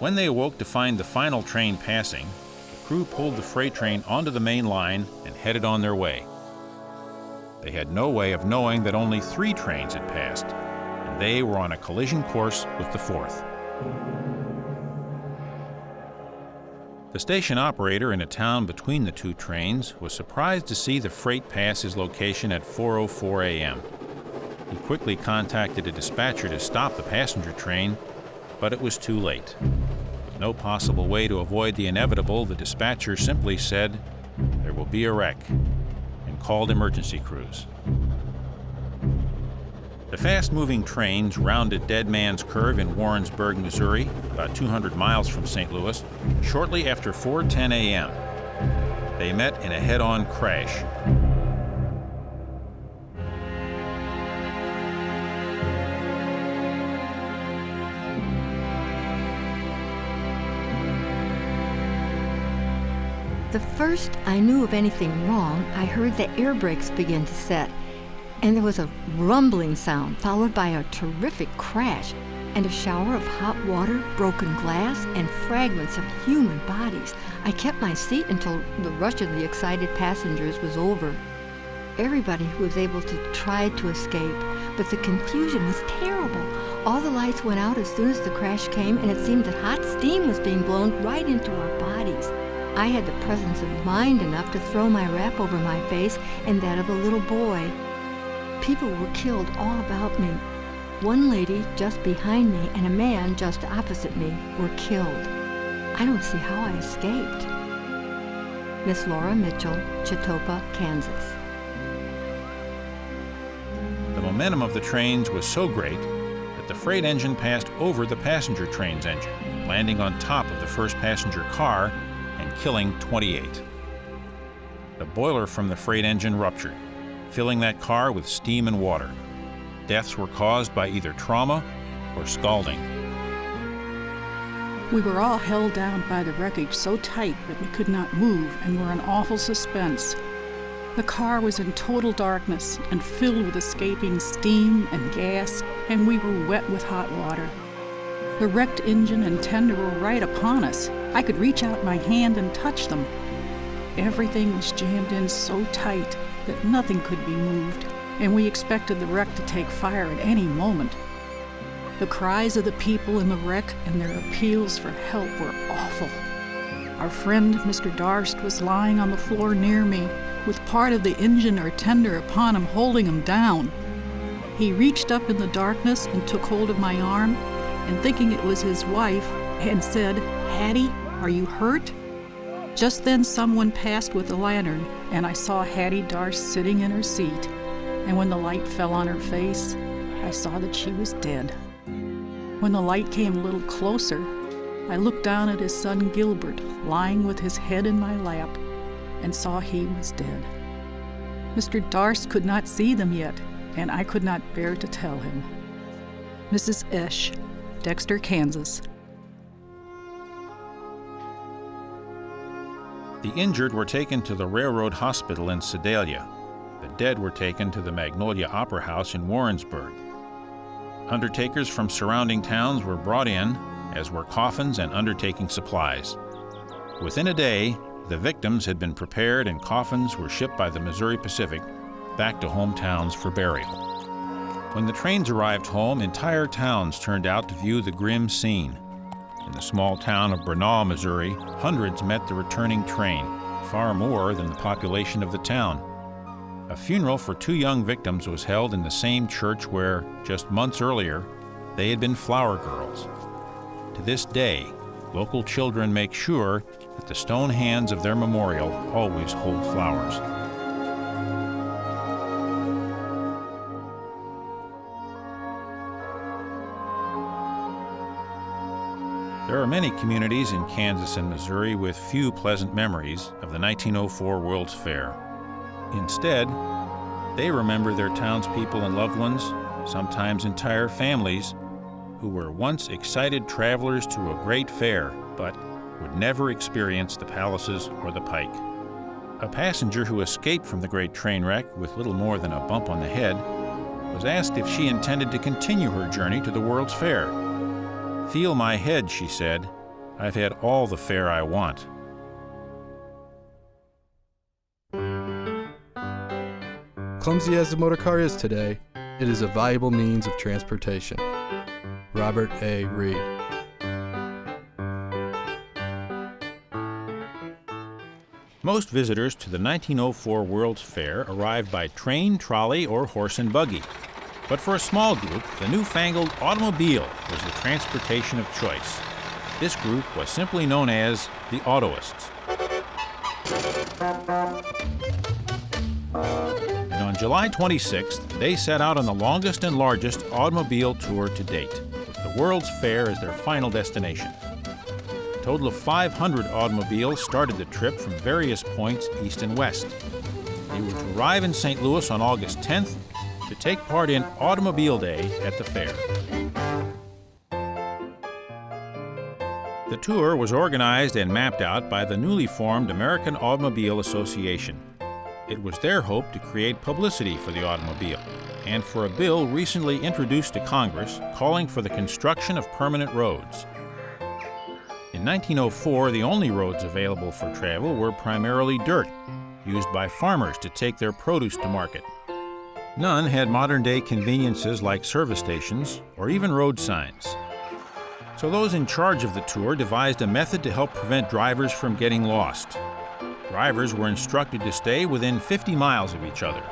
When they awoke to find the final train passing, the crew pulled the freight train onto the main line and headed on their way. They had no way of knowing that only 3 trains had passed, and they were on a collision course with the 4th. The station operator in a town between the 2 trains was surprised to see the freight pass his location at 4:04 a.m. He quickly contacted a dispatcher to stop the passenger train, but it was too late. With no possible way to avoid the inevitable, the dispatcher simply said, "There will be a wreck," and called emergency crews. The fast-moving trains rounded Dead Man's Curve in Warrensburg, Missouri, about 200 miles from St. Louis, shortly after 4:10 a.m. They met in a head-on crash. The first I knew of anything wrong, I heard the air brakes begin to set, and there was a rumbling sound followed by a terrific crash and a shower of hot water, broken glass, and fragments of human bodies. I kept my seat until the rush of the excited passengers was over. Everybody was able to try to escape, but the confusion was terrible. All the lights went out as soon as the crash came, and it seemed that hot steam was being blown right into our bodies. I had the presence of mind enough to throw my wrap over my face and that of a little boy. People were killed all about me. One lady just behind me and a man just opposite me were killed. I don't see how I escaped. Miss Laura Mitchell, Chitopa, Kansas. The momentum of the trains was so great that the freight engine passed over the passenger train's engine, landing on top of the first passenger car and killing 28. The boiler from the freight engine ruptured, filling that car with steam and water. Deaths were caused by either trauma or scalding. We were all held down by the wreckage so tight that we could not move and were in awful suspense. The car was in total darkness and filled with escaping steam and gas, and we were wet with hot water. The wrecked engine and tender were right upon us. I could reach out my hand and touch them. Everything was jammed in so tight that nothing could be moved, and we expected the wreck to take fire at any moment. The cries of the people in the wreck and their appeals for help were awful. Our friend, Mr. Darst, was lying on the floor near me, with part of the engine or tender upon him, holding him down. He reached up in the darkness and took hold of my arm, and thinking it was his wife, and said, "Hattie, are you hurt?" Just then someone passed with a lantern, and I saw Hattie Darst sitting in her seat, and when the light fell on her face, I saw that she was dead. When the light came a little closer, I looked down at his son Gilbert, lying with his head in my lap, and saw he was dead. Mr. Darst could not see them yet, and I could not bear to tell him. Mrs. Esch, Dexter, Kansas. The injured were taken to the Railroad Hospital in Sedalia. The dead were taken to the Magnolia Opera House in Warrensburg. Undertakers from surrounding towns were brought in, as were coffins and undertaking supplies. Within a day, the victims had been prepared and coffins were shipped by the Missouri Pacific back to hometowns for burial. When the trains arrived home, entire towns turned out to view the grim scene. In the small town of Bernal, Missouri, hundreds met the returning train, far more than the population of the town. A funeral for 2 young victims was held in the same church where, just months earlier, they had been flower girls. To this day, local children make sure that the stone hands of their memorial always hold flowers. There are many communities in Kansas and Missouri with few pleasant memories of the 1904 World's Fair. Instead, they remember their townspeople and loved ones, sometimes entire families, who were once excited travelers to a great fair, but would never experience the palaces or the Pike. A passenger who escaped from the great train wreck with little more than a bump on the head was asked if she intended to continue her journey to the World's Fair. "Feel my head," she said. "I've had all the fare I want." Clumsy as the motor car is today, it is a valuable means of transportation. Robert A. Reed. Most visitors to the 1904 World's Fair arrived by train, trolley, or horse and buggy. But for a small group, the newfangled automobile was the transportation of choice. This group was simply known as the Autoists. And on July 26th, they set out on the longest and largest automobile tour to date, with the World's Fair as their final destination. A total of 500 automobiles started the trip from various points east and west. They were to arrive in St. Louis on August 10th to take part in Automobile Day at the fair. The tour was organized and mapped out by the newly formed American Automobile Association. It was their hope to create publicity for the automobile and for a bill recently introduced to Congress calling for the construction of permanent roads. In 1904, the only roads available for travel were primarily dirt, used by farmers to take their produce to market. None had modern-day conveniences like service stations or even road signs. So those in charge of the tour devised a method to help prevent drivers from getting lost. Drivers were instructed to stay within 50 miles of each other,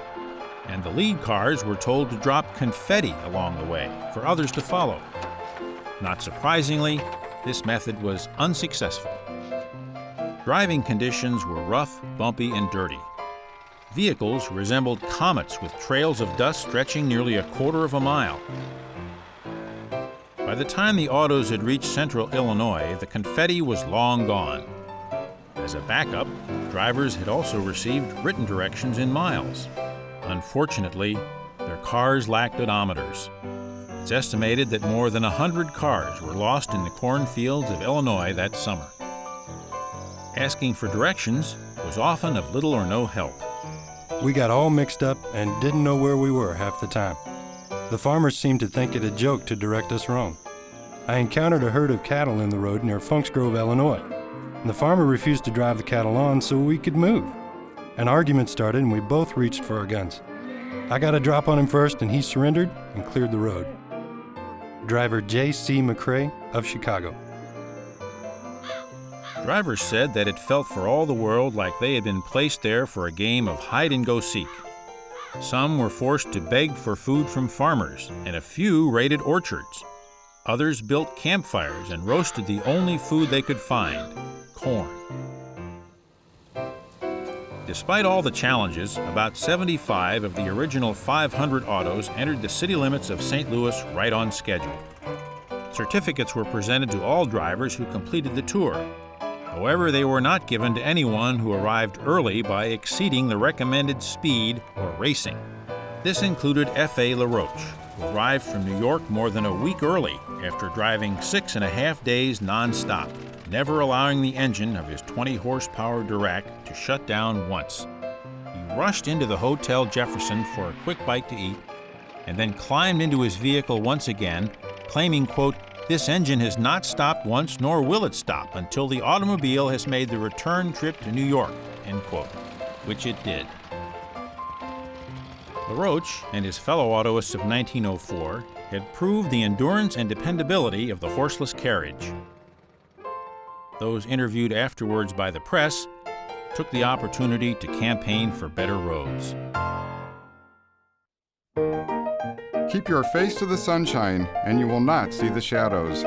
and the lead cars were told to drop confetti along the way for others to follow. Not surprisingly, this method was unsuccessful. Driving conditions were rough, bumpy, and dirty. Vehicles resembled comets with trails of dust stretching nearly a quarter of a mile. By the time the autos had reached central Illinois, the confetti was long gone. As a backup, drivers had also received written directions in miles. Unfortunately, their cars lacked odometers. It's estimated that more than 100 cars were lost in the cornfields of Illinois that summer. Asking for directions was often of little or no help. We got all mixed up and didn't know where we were half the time. The farmers seemed to think it a joke to direct us wrong. I encountered a herd of cattle in the road near Funks Grove, Illinois. And the farmer refused to drive the cattle on so we could move. An argument started and we both reached for our guns. I got a drop on him first and he surrendered and cleared the road. Driver J.C. McCrae of Chicago. Drivers said that it felt for all the world like they had been placed there for a game of hide-and-go-seek. Some were forced to beg for food from farmers, and a few raided orchards. Others built campfires and roasted the only food they could find, corn. Despite all the challenges, about 75 of the original 500 autos entered the city limits of St. Louis right on schedule. Certificates were presented to all drivers who completed the tour. However, they were not given to anyone who arrived early by exceeding the recommended speed or racing. This included F.A. LaRoche, who arrived from New York more than a week early after driving 6.5 days non-stop, never allowing the engine of his 20-horsepower Dirac to shut down once. He rushed into the Hotel Jefferson for a quick bite to eat, and then climbed into his vehicle once again, claiming, quote, "This engine has not stopped once, nor will it stop until the automobile has made the return trip to New York," end quote, which it did. LaRoche and his fellow autoists of 1904 had proved the endurance and dependability of the horseless carriage. Those interviewed afterwards by the press took the opportunity to campaign for better roads. Keep your face to the sunshine, and you will not see the shadows.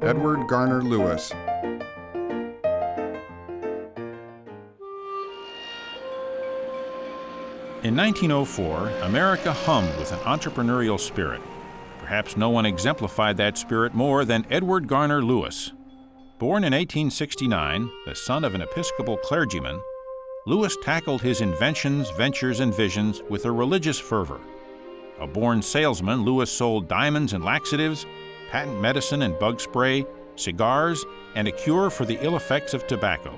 Edward Garner Lewis. In 1904, America hummed with an entrepreneurial spirit. Perhaps no one exemplified that spirit more than Edward Garner Lewis. Born in 1869, the son of an Episcopal clergyman, Lewis tackled his inventions, ventures, and visions with a religious fervor. A born salesman, Lewis sold diamonds and laxatives, patent medicine and bug spray, cigars, and a cure for the ill effects of tobacco.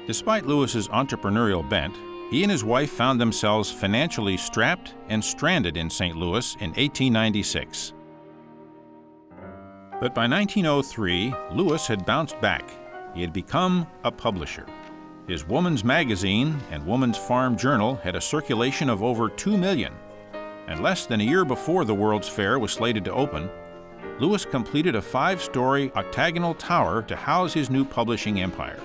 Despite Lewis's entrepreneurial bent, he and his wife found themselves financially strapped and stranded in St. Louis in 1896. But by 1903, Lewis had bounced back. He had become a publisher. His Woman's Magazine and Woman's Farm Journal had a circulation of over 2 million. And less than a year before the World's Fair was slated to open, Lewis completed a 5-story octagonal tower to house his new publishing empire.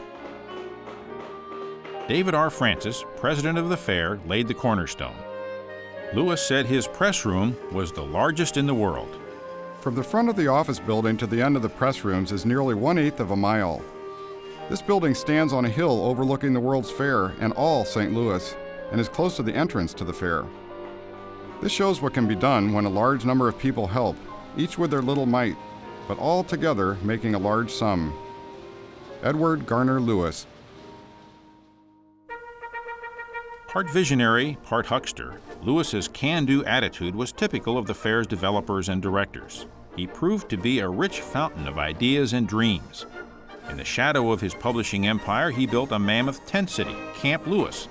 David R. Francis, president of the fair, laid the cornerstone. Louis said his press room was the largest in the world. From the front of the office building to the end of the press rooms is nearly 1/8 of a mile. This building stands on a hill overlooking the World's Fair and all St. Louis, and is close to the entrance to the fair. This shows what can be done when a large number of people help, each with their little mite, but all together making a large sum. Edward Garner Lewis. Part visionary, part huckster, Lewis's can-do attitude was typical of the fair's developers and directors. He proved to be a rich fountain of ideas and dreams. In the shadow of his publishing empire, he built a mammoth tent city, Camp Lewis,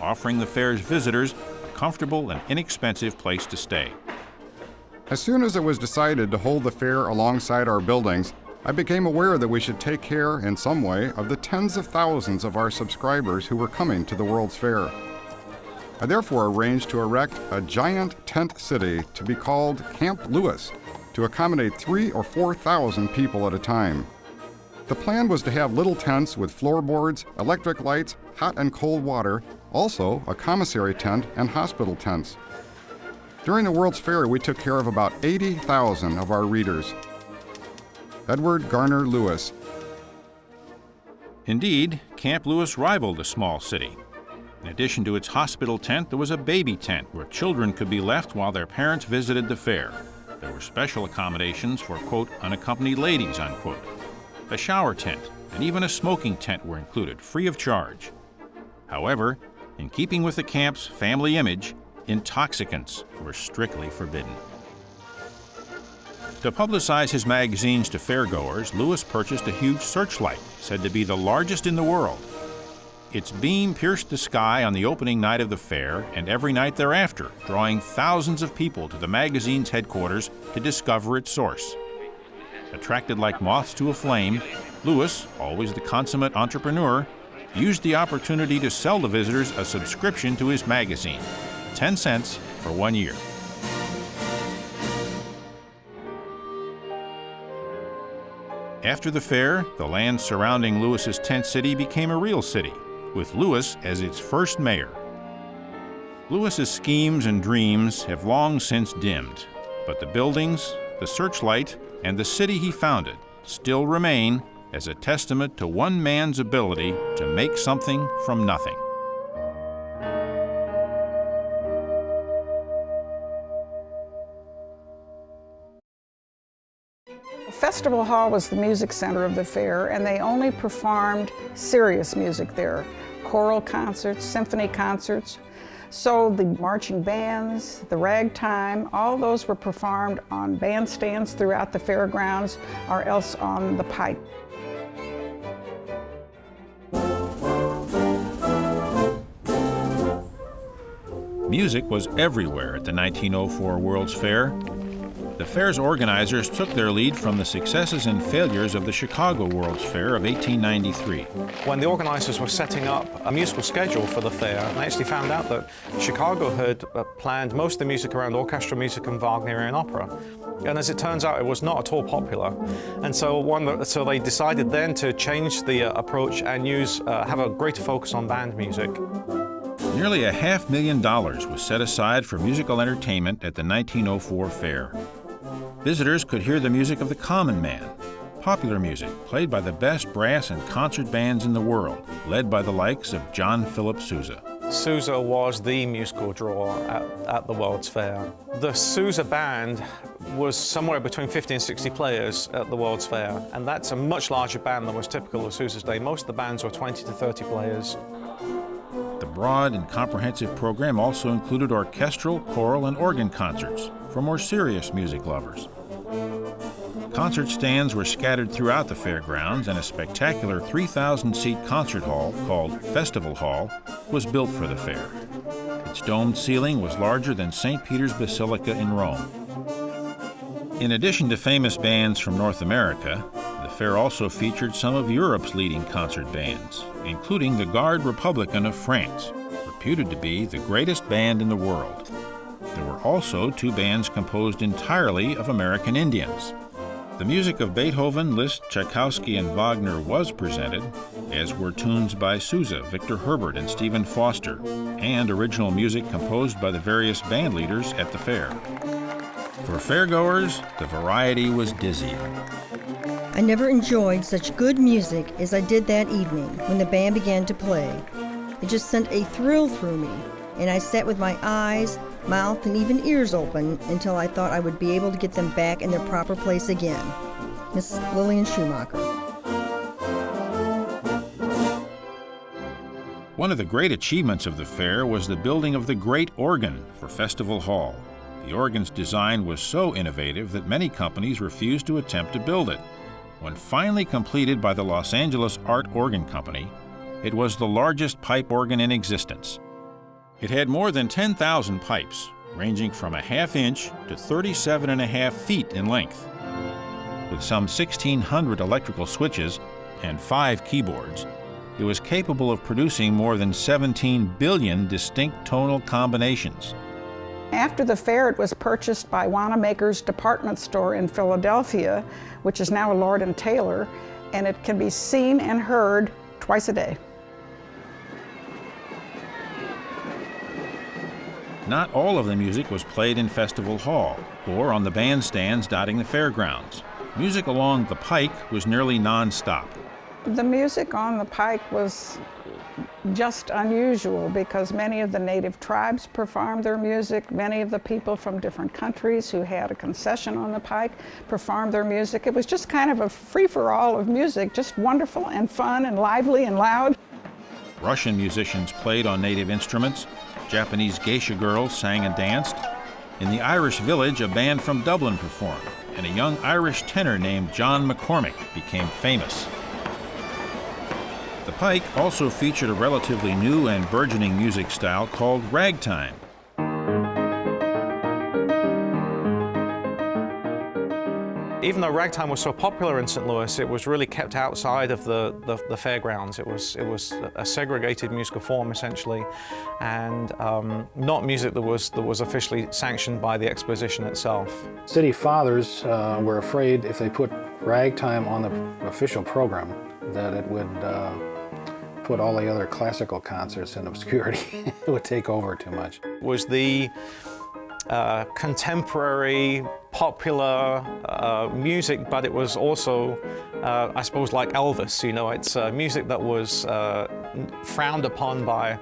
offering the fair's visitors a comfortable and inexpensive place to stay. As soon as it was decided to hold the fair alongside our buildings, I became aware that we should take care in some way of the tens of thousands of our subscribers who were coming to the World's Fair. I therefore arranged to erect a giant tent city to be called Camp Lewis to accommodate 3,000 or 4,000 people at a time. The plan was to have little tents with floorboards, electric lights, hot and cold water, also a commissary tent and hospital tents. During the World's Fair, we took care of about 80,000 of our readers. Edward Garner Lewis. Indeed, Camp Lewis rivaled a small city. In addition to its hospital tent, there was a baby tent where children could be left while their parents visited the fair. There were special accommodations for, quote, unaccompanied ladies, unquote. A shower tent and even a smoking tent were included, free of charge. However, in keeping with the camp's family image, intoxicants were strictly forbidden. To publicize his magazines to fairgoers, Lewis purchased a huge searchlight, said to be the largest in the world. Its beam pierced the sky on the opening night of the fair and every night thereafter, drawing thousands of people to the magazine's headquarters to discover its source. Attracted like moths to a flame, Lewis, always the consummate entrepreneur, used the opportunity to sell the visitors a subscription to his magazine, 10 cents for 1 year. After the fair, the land surrounding Lewis's tent city became a real city, with Lewis as its first mayor. Lewis's schemes and dreams have long since dimmed, but the buildings, the searchlight, and the city he founded still remain as a testament to one man's ability to make something from nothing. Festival Hall was the music center of the fair, and they only performed serious music there. Choral concerts, symphony concerts. So the marching bands, the ragtime, all those were performed on bandstands throughout the fairgrounds or else on the Pike. Music was everywhere at the 1904 World's Fair. The fair's organizers took their lead from the successes and failures of the Chicago World's Fair of 1893. When the organizers were setting up a musical schedule for the fair, they actually found out that Chicago had planned most of the music around orchestral music and Wagnerian opera. And as it turns out, it was not at all popular. And so they decided then to change the approach and have a greater focus on band music. Nearly $500,000 was set aside for musical entertainment at the 1904 fair. Visitors could hear the music of the common man, popular music played by the best brass and concert bands in the world, led by the likes of John Philip Sousa. Sousa was the musical draw at the World's Fair. The Sousa band was somewhere between 50 and 60 players at the World's Fair, and that's a much larger band than was typical of Sousa's day. Most of the bands were 20 to 30 players. The broad and comprehensive program also included orchestral, choral, and organ concerts for more serious music lovers. Concert stands were scattered throughout the fairgrounds, and a spectacular 3,000-seat concert hall called Festival Hall was built for the fair. Its domed ceiling was larger than St. Peter's Basilica in Rome. In addition to famous bands from North America, the fair also featured some of Europe's leading concert bands, including the Garde Republicaine of France, reputed to be the greatest band in the world. There were also 2 bands composed entirely of American Indians. The music of Beethoven, Liszt, Tchaikovsky, and Wagner was presented, as were tunes by Sousa, Victor Herbert, and Stephen Foster, and original music composed by the various band leaders at the fair. For fairgoers, the variety was dizzying. I never enjoyed such good music as I did that evening when the band began to play. It just sent a thrill through me, and I sat with my eyes, mouth, and even ears open until I thought I would be able to get them back in their proper place again. Miss Lillian Schumacher. One of the great achievements of the fair was the building of the Great Organ for Festival Hall. The organ's design was so innovative that many companies refused to attempt to build it. When finally completed by the Los Angeles Art Organ Company, it was the largest pipe organ in existence. It had more than 10,000 pipes, ranging from a half-inch to 37.5 feet in length. With some 1,600 electrical switches and 5 keyboards, it was capable of producing more than 17 billion distinct tonal combinations. After the fair, it was purchased by Wanamaker's department store in Philadelphia, which is now a Lord & Taylor, and it can be seen and heard twice a day. Not all of the music was played in Festival Hall or on the bandstands dotting the fairgrounds. Music along the Pike was nearly non-stop. The music on the Pike was just unusual because many of the native tribes performed their music. Many of the people from different countries who had a concession on the Pike performed their music. It was just kind of a free-for-all of music, just wonderful and fun and lively and loud. Russian musicians played on native instruments. Japanese geisha girls sang and danced. In the Irish village, a band from Dublin performed, and a young Irish tenor named John McCormick became famous. The Pike also featured a relatively new and burgeoning music style called ragtime. Even though ragtime was so popular in St. Louis, it was really kept outside of the fairgrounds. It was a segregated musical form, essentially, and not music that was officially sanctioned by the Exposition itself. City fathers were afraid if they put ragtime on the official program that it would put all the other classical concerts in obscurity. It would take over too much. It was the contemporary, popular music, but it was also, I suppose, like Elvis. You know, it's music that was frowned upon by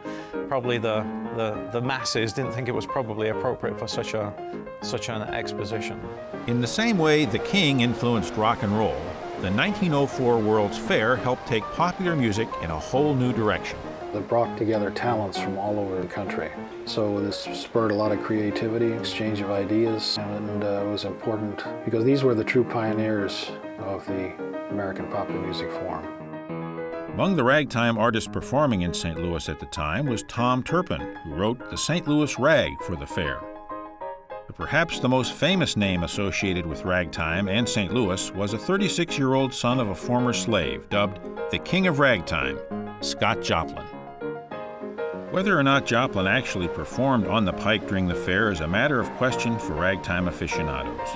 probably the masses. Didn't think it was probably appropriate for such an exposition. In the same way the King influenced rock and roll, the 1904 World's Fair helped take popular music in a whole new direction. It brought together talents from all over the country. So this spurred a lot of creativity, exchange of ideas, and it was important because these were the true pioneers of the American popular music form. Among the ragtime artists performing in St. Louis at the time was Tom Turpin, who wrote the St. Louis Rag for the fair. But perhaps the most famous name associated with ragtime and St. Louis was a 36-year-old son of a former slave, dubbed the King of Ragtime, Scott Joplin. Whether or not Joplin actually performed on the Pike during the fair is a matter of question for ragtime aficionados.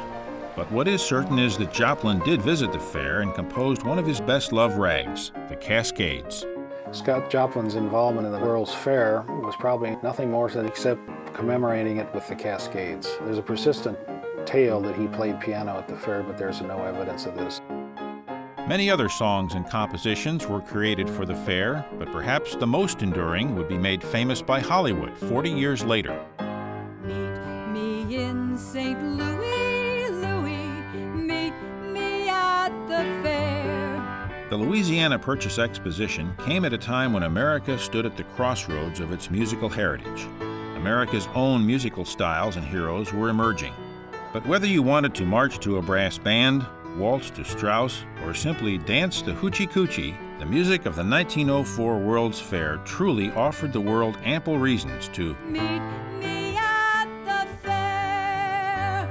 But what is certain is that Joplin did visit the fair and composed one of his best-loved rags, the Cascades. Scott Joplin's involvement in the World's Fair was probably nothing more than except commemorating it with the Cascades. There's a persistent tale that he played piano at the fair, but there's no evidence of this. Many other songs and compositions were created for the fair, but perhaps the most enduring would be made famous by Hollywood 40 years later. Meet me in St. Louis, meet me at the fair. The Louisiana Purchase Exposition came at a time when America stood at the crossroads of its musical heritage. America's own musical styles and heroes were emerging. But whether you wanted to march to a brass band, waltz to Strauss, or simply dance the hoochie coochie, the music of the 1904 World's Fair truly offered the world ample reasons to meet me at the fair.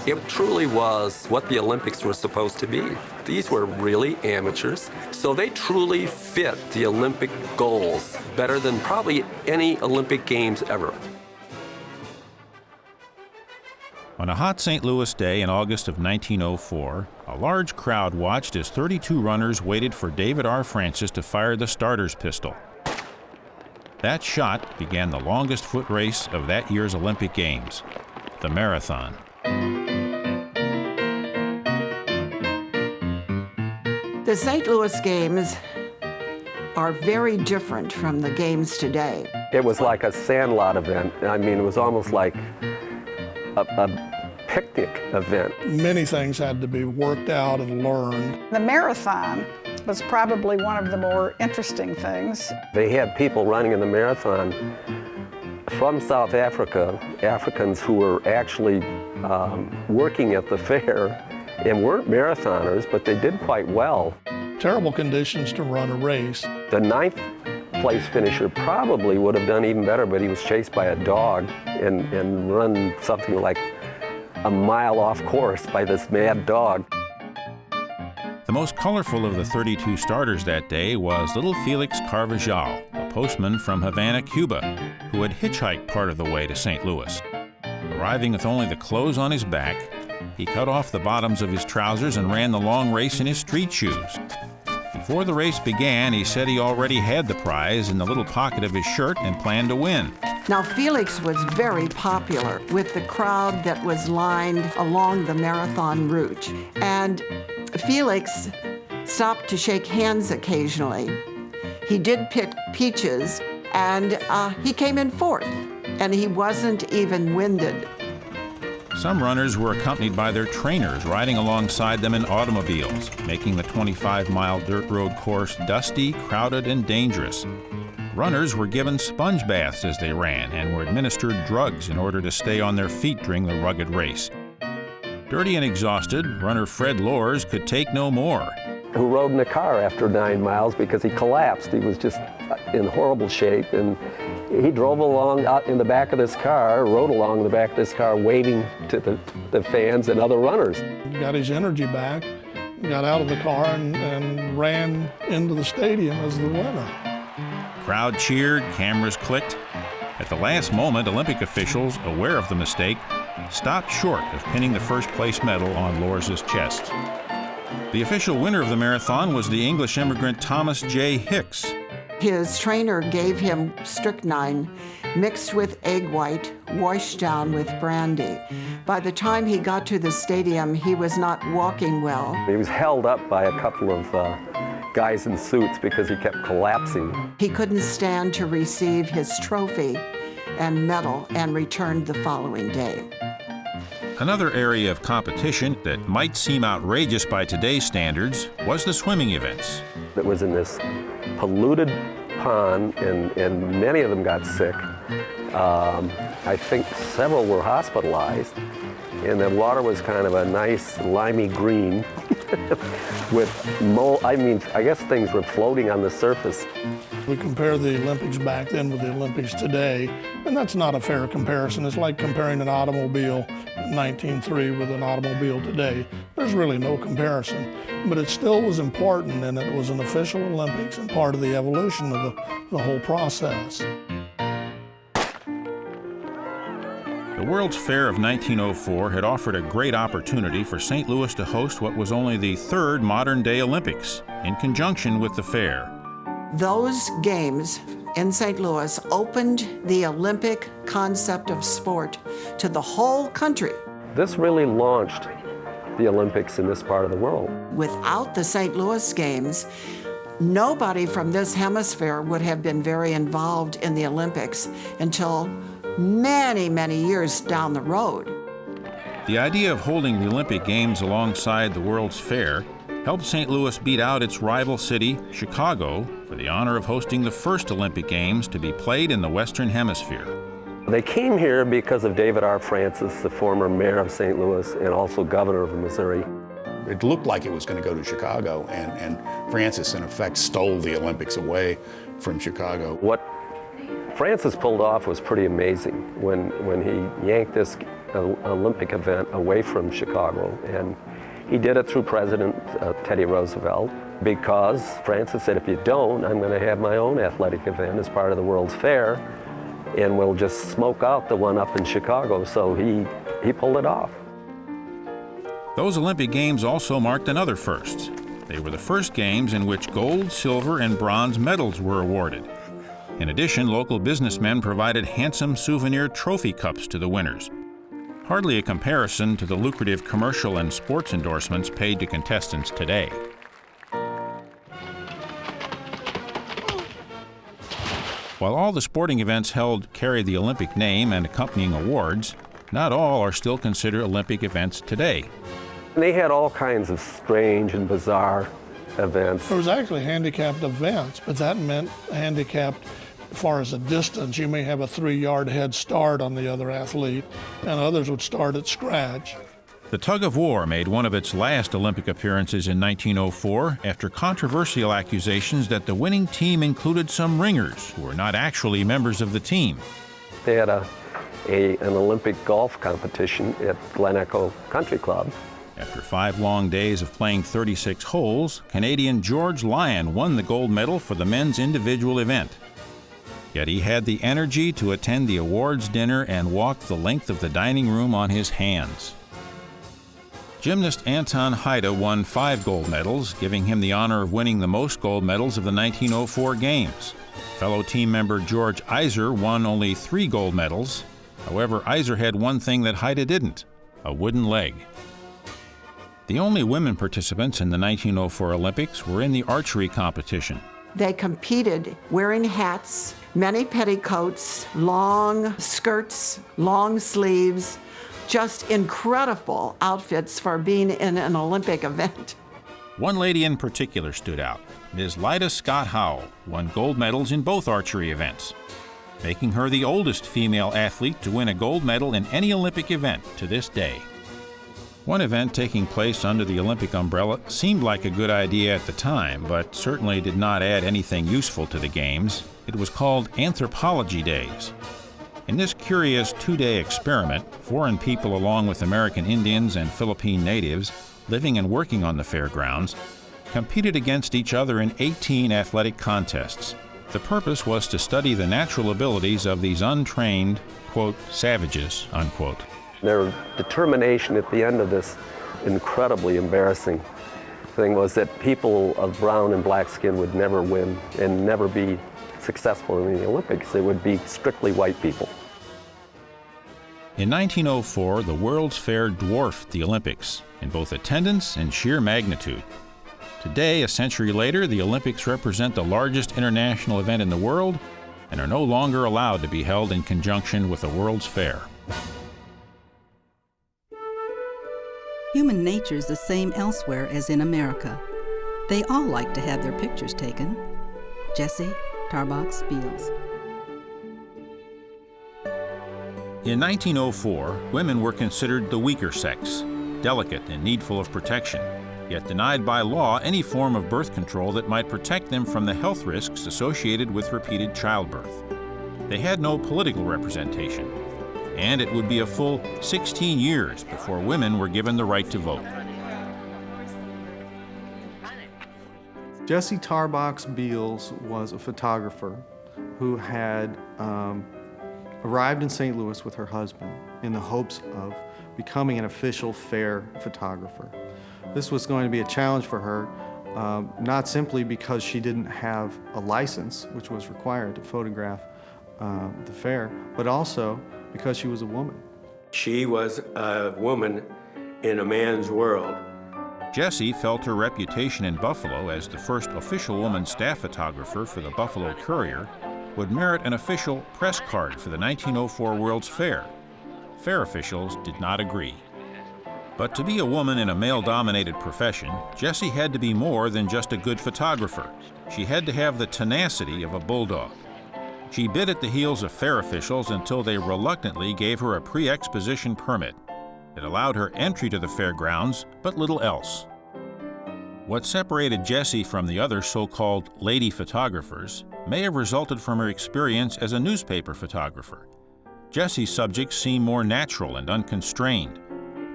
It truly was what the Olympics were supposed to be. These were really amateurs, so they truly fit the Olympic goals better than probably any Olympic Games ever. On a hot St. Louis day in August of 1904, a large crowd watched as 32 runners waited for David R. Francis to fire the starter's pistol. That shot began the longest foot race of that year's Olympic Games, the marathon. The St. Louis Games are very different from the games today. It was like a sandlot event. I mean, it was almost like a picnic event. Many things had to be worked out and learned. The marathon was probably one of the more interesting things. They had people running in the marathon from South Africa, Africans who were actually working at the fair and weren't marathoners, but they did quite well. Terrible conditions to run a race. The 9th place finisher probably would have done even better, but he was chased by a dog and run something like a mile off course by this mad dog. The most colorful of the 32 starters that day was little Felix Carvajal, a postman from Havana, Cuba, who had hitchhiked part of the way to St. Louis. Arriving with only the clothes on his back, he cut off the bottoms of his trousers and ran the long race in his street shoes. Before the race began, he said he already had the prize in the little pocket of his shirt and planned to win. Now, Felix was very popular with the crowd that was lined along the marathon route. And Felix stopped to shake hands occasionally. He did pick peaches, and he came in 4th, and he wasn't even winded. Some runners were accompanied by their trainers riding alongside them in automobiles, making the 25-mile dirt road course dusty, crowded, and dangerous. Runners were given sponge baths as they ran and were administered drugs in order to stay on their feet during the rugged race. Dirty and exhausted, runner Fred Lors could take no more. Who rode in a car after 9 miles because he collapsed. He was just in horrible shape, and he drove along out in the back of this car, rode along the back of this car, waving to the fans and other runners. He got his energy back, got out of the car, and ran into the stadium as the winner. Crowd cheered, cameras clicked. At the last moment, Olympic officials, aware of the mistake, stopped short of pinning the first place medal on Lors' chest. The official winner of the marathon was the English immigrant Thomas J. Hicks. His trainer gave him strychnine mixed with egg white, washed down with brandy. By the time he got to the stadium, he was not walking well. He was held up by a couple of guys in suits because he kept collapsing. He couldn't stand to receive his trophy and medal and returned the following day. Another area of competition that might seem outrageous by today's standards was the swimming events. It was in this polluted pond, and many of them got sick. I think several were hospitalized, and the water was kind of a nice limey green with mold. I mean, I guess things were floating on the surface. We compare the Olympics back then with the Olympics today, and that's not a fair comparison. It's like comparing an automobile in 1903 with an automobile today. There's really no comparison, but it still was important, and it was an official Olympics and part of the evolution of the whole process. The World's Fair of 1904 had offered a great opportunity for St. Louis to host what was only the 3rd modern-day Olympics, in conjunction with the fair. Those games in St. Louis opened the Olympic concept of sport to the whole country. This really launched the Olympics in this part of the world. Without the St. Louis Games, nobody from this hemisphere would have been very involved in the Olympics until many, many years down the road. The idea of holding the Olympic Games alongside the World's Fair helped St. Louis beat out its rival city, Chicago, for the honor of hosting the first Olympic Games to be played in the Western Hemisphere. They came here because of David R. Francis, the former mayor of St. Louis and also governor of Missouri. It looked like it was going to go to Chicago, and Francis, in effect, stole the Olympics away from Chicago. What Francis pulled off was pretty amazing when he yanked this Olympic event away from Chicago, and he did it through President Teddy Roosevelt, because Francis said, if you don't, I'm going to have my own athletic event as part of the World's Fair, and we'll just smoke out the one up in Chicago. So he he pulled it off. Those Olympic Games also marked another first. They were the first games in which gold, silver, and bronze medals were awarded. In addition, local businessmen provided handsome souvenir trophy cups to the winners. Hardly a comparison to the lucrative commercial and sports endorsements paid to contestants today. While all the sporting events held carry the Olympic name and accompanying awards, not all are still considered Olympic events today. They had all kinds of strange and bizarre events. There was actually handicapped events, but that meant handicapped as far as a distance. You may have a 3-yard head start on the other athlete, and others would start at scratch. The tug of war made one of its last Olympic appearances in 1904 after controversial accusations that the winning team included some ringers who were not actually members of the team. They had an Olympic golf competition at Glen Echo Country Club. After 5 long days of playing 36 holes, Canadian George Lyon won the gold medal for the men's individual event. Yet he had the energy to attend the awards dinner and walk the length of the dining room on his hands. Gymnast Anton Haida won 5 gold medals, giving him the honor of winning the most gold medals of the 1904 Games. Fellow team member George Iser won only 3 gold medals. However, Iser had one thing that Haida didn't: a wooden leg. The only women participants in the 1904 Olympics were in the archery competition. They competed wearing hats, many petticoats, long skirts, long sleeves, just incredible outfits for being in an Olympic event. One lady in particular stood out. Ms. Lyda Scott Howell won gold medals in both archery events, making her the oldest female athlete to win a gold medal in any Olympic event to this day. One event taking place under the Olympic umbrella seemed like a good idea at the time, but certainly did not add anything useful to the Games. It was called Anthropology Days. In this curious 2-day experiment, foreign people along with American Indians and Philippine natives living and working on the fairgrounds competed against each other in 18 athletic contests. The purpose was to study the natural abilities of these untrained, quote, savages, unquote. Their determination at the end of this incredibly embarrassing thing was that people of brown and black skin would never win and never be successful in the Olympics. They would be strictly white people. In 1904, the World's Fair dwarfed the Olympics in both attendance and sheer magnitude. Today, a century later, the Olympics represent the largest international event in the world and are no longer allowed to be held in conjunction with the World's Fair. Human nature is the same elsewhere as in America. They all like to have their pictures taken. Jessie, Tarbox, Beals. In 1904, women were considered the weaker sex, delicate and needful of protection, yet denied by law any form of birth control that might protect them from the health risks associated with repeated childbirth. They had no political representation, and it would be a full 16 years before women were given the right to vote. Jessie Tarbox Beals was a photographer who had arrived in St. Louis with her husband in the hopes of becoming an official fair photographer. This was going to be a challenge for her, not simply because she didn't have a license, which was required to photograph the fair, but also because she was a woman. She was a woman in a man's world. Jessie felt her reputation in Buffalo as the first official woman staff photographer for the Buffalo Courier would merit an official press card for the 1904 World's Fair. Fair officials did not agree. But to be a woman in a male-dominated profession, Jessie had to be more than just a good photographer. She had to have the tenacity of a bulldog. She bit at the heels of fair officials until they reluctantly gave her a pre-exposition permit. It allowed her entry to the fairgrounds, but little else. What separated Jessie from the other so-called lady photographers may have resulted from her experience as a newspaper photographer. Jessie's subjects seemed more natural and unconstrained.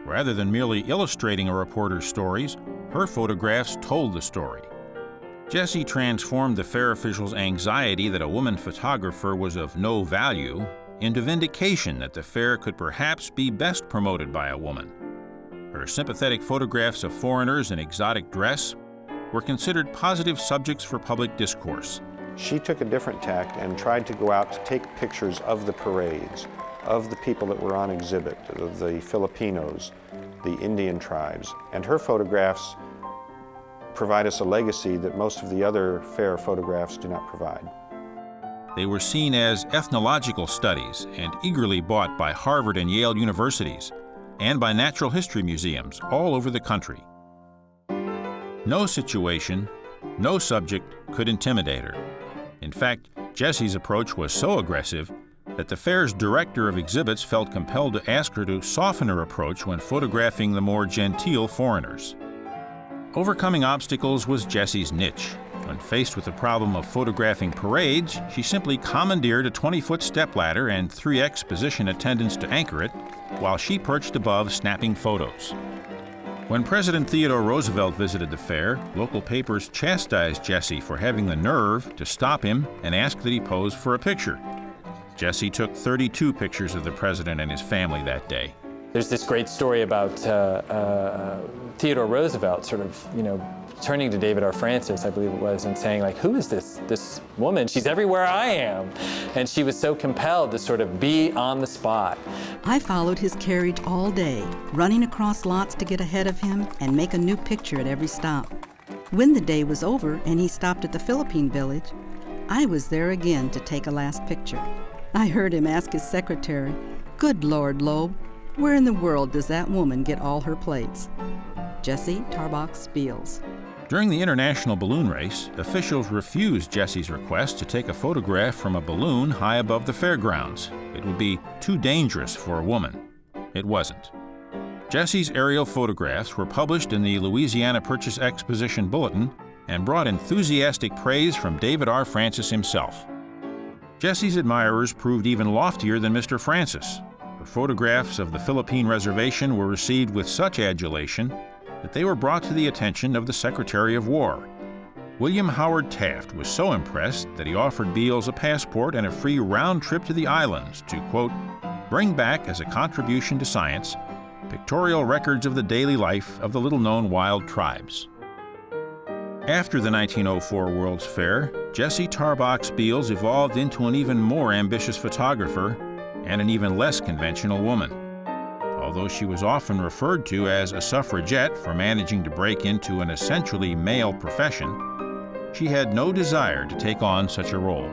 Rather than merely illustrating a reporter's stories, her photographs told the story. Jessie transformed the fair officials' anxiety that a woman photographer was of no value into vindication that the fair could perhaps be best promoted by a woman. Her sympathetic photographs of foreigners in exotic dress were considered positive subjects for public discourse. She took a different tack and tried to go out to take pictures of the parades, of the people that were on exhibit, of the Filipinos, the Indian tribes, and her photographs provide us a legacy that most of the other fair photographs do not provide. They were seen as ethnological studies and eagerly bought by Harvard and Yale universities and by natural history museums all over the country. No situation, no subject could intimidate her. In fact, Jessie's approach was so aggressive that the fair's director of exhibits felt compelled to ask her to soften her approach when photographing the more genteel foreigners. Overcoming obstacles was Jessie's niche. When faced with the problem of photographing parades, she simply commandeered a 20-foot stepladder and 3 Exposition attendants to anchor it, while she perched above snapping photos. When President Theodore Roosevelt visited the fair, local papers chastised Jessie for having the nerve to stop him and ask that he pose for a picture. Jessie took 32 pictures of the president and his family that day. There's this great story about Theodore Roosevelt sort of, turning to David R. Francis, I believe it was, and saying, like, who is this woman? She's everywhere I am. And she was so compelled to sort of be on the spot. I followed his carriage all day, running across lots to get ahead of him and make a new picture at every stop. When the day was over and he stopped at the Philippine village, I was there again to take a last picture. I heard him ask his secretary, "Good Lord, Loeb, where in the world does that woman get all her plates?" Jessie, Tarbox, Beals. During the international balloon race, officials refused Jessie's request to take a photograph from a balloon high above the fairgrounds. It would be too dangerous for a woman. It wasn't. Jessie's aerial photographs were published in the Louisiana Purchase Exposition Bulletin and brought enthusiastic praise from David R. Francis himself. Jessie's admirers proved even loftier than Mr. Francis. Her photographs of the Philippine reservation were received with such adulation that they were brought to the attention of the Secretary of War. William Howard Taft was so impressed that he offered Beals a passport and a free round trip to the islands to, quote, bring back as a contribution to science pictorial records of the daily life of the little-known wild tribes. After the 1904 World's Fair, Jessie Tarbox Beals evolved into an even more ambitious photographer and an even less conventional woman. Although she was often referred to as a suffragette for managing to break into an essentially male profession, she had no desire to take on such a role.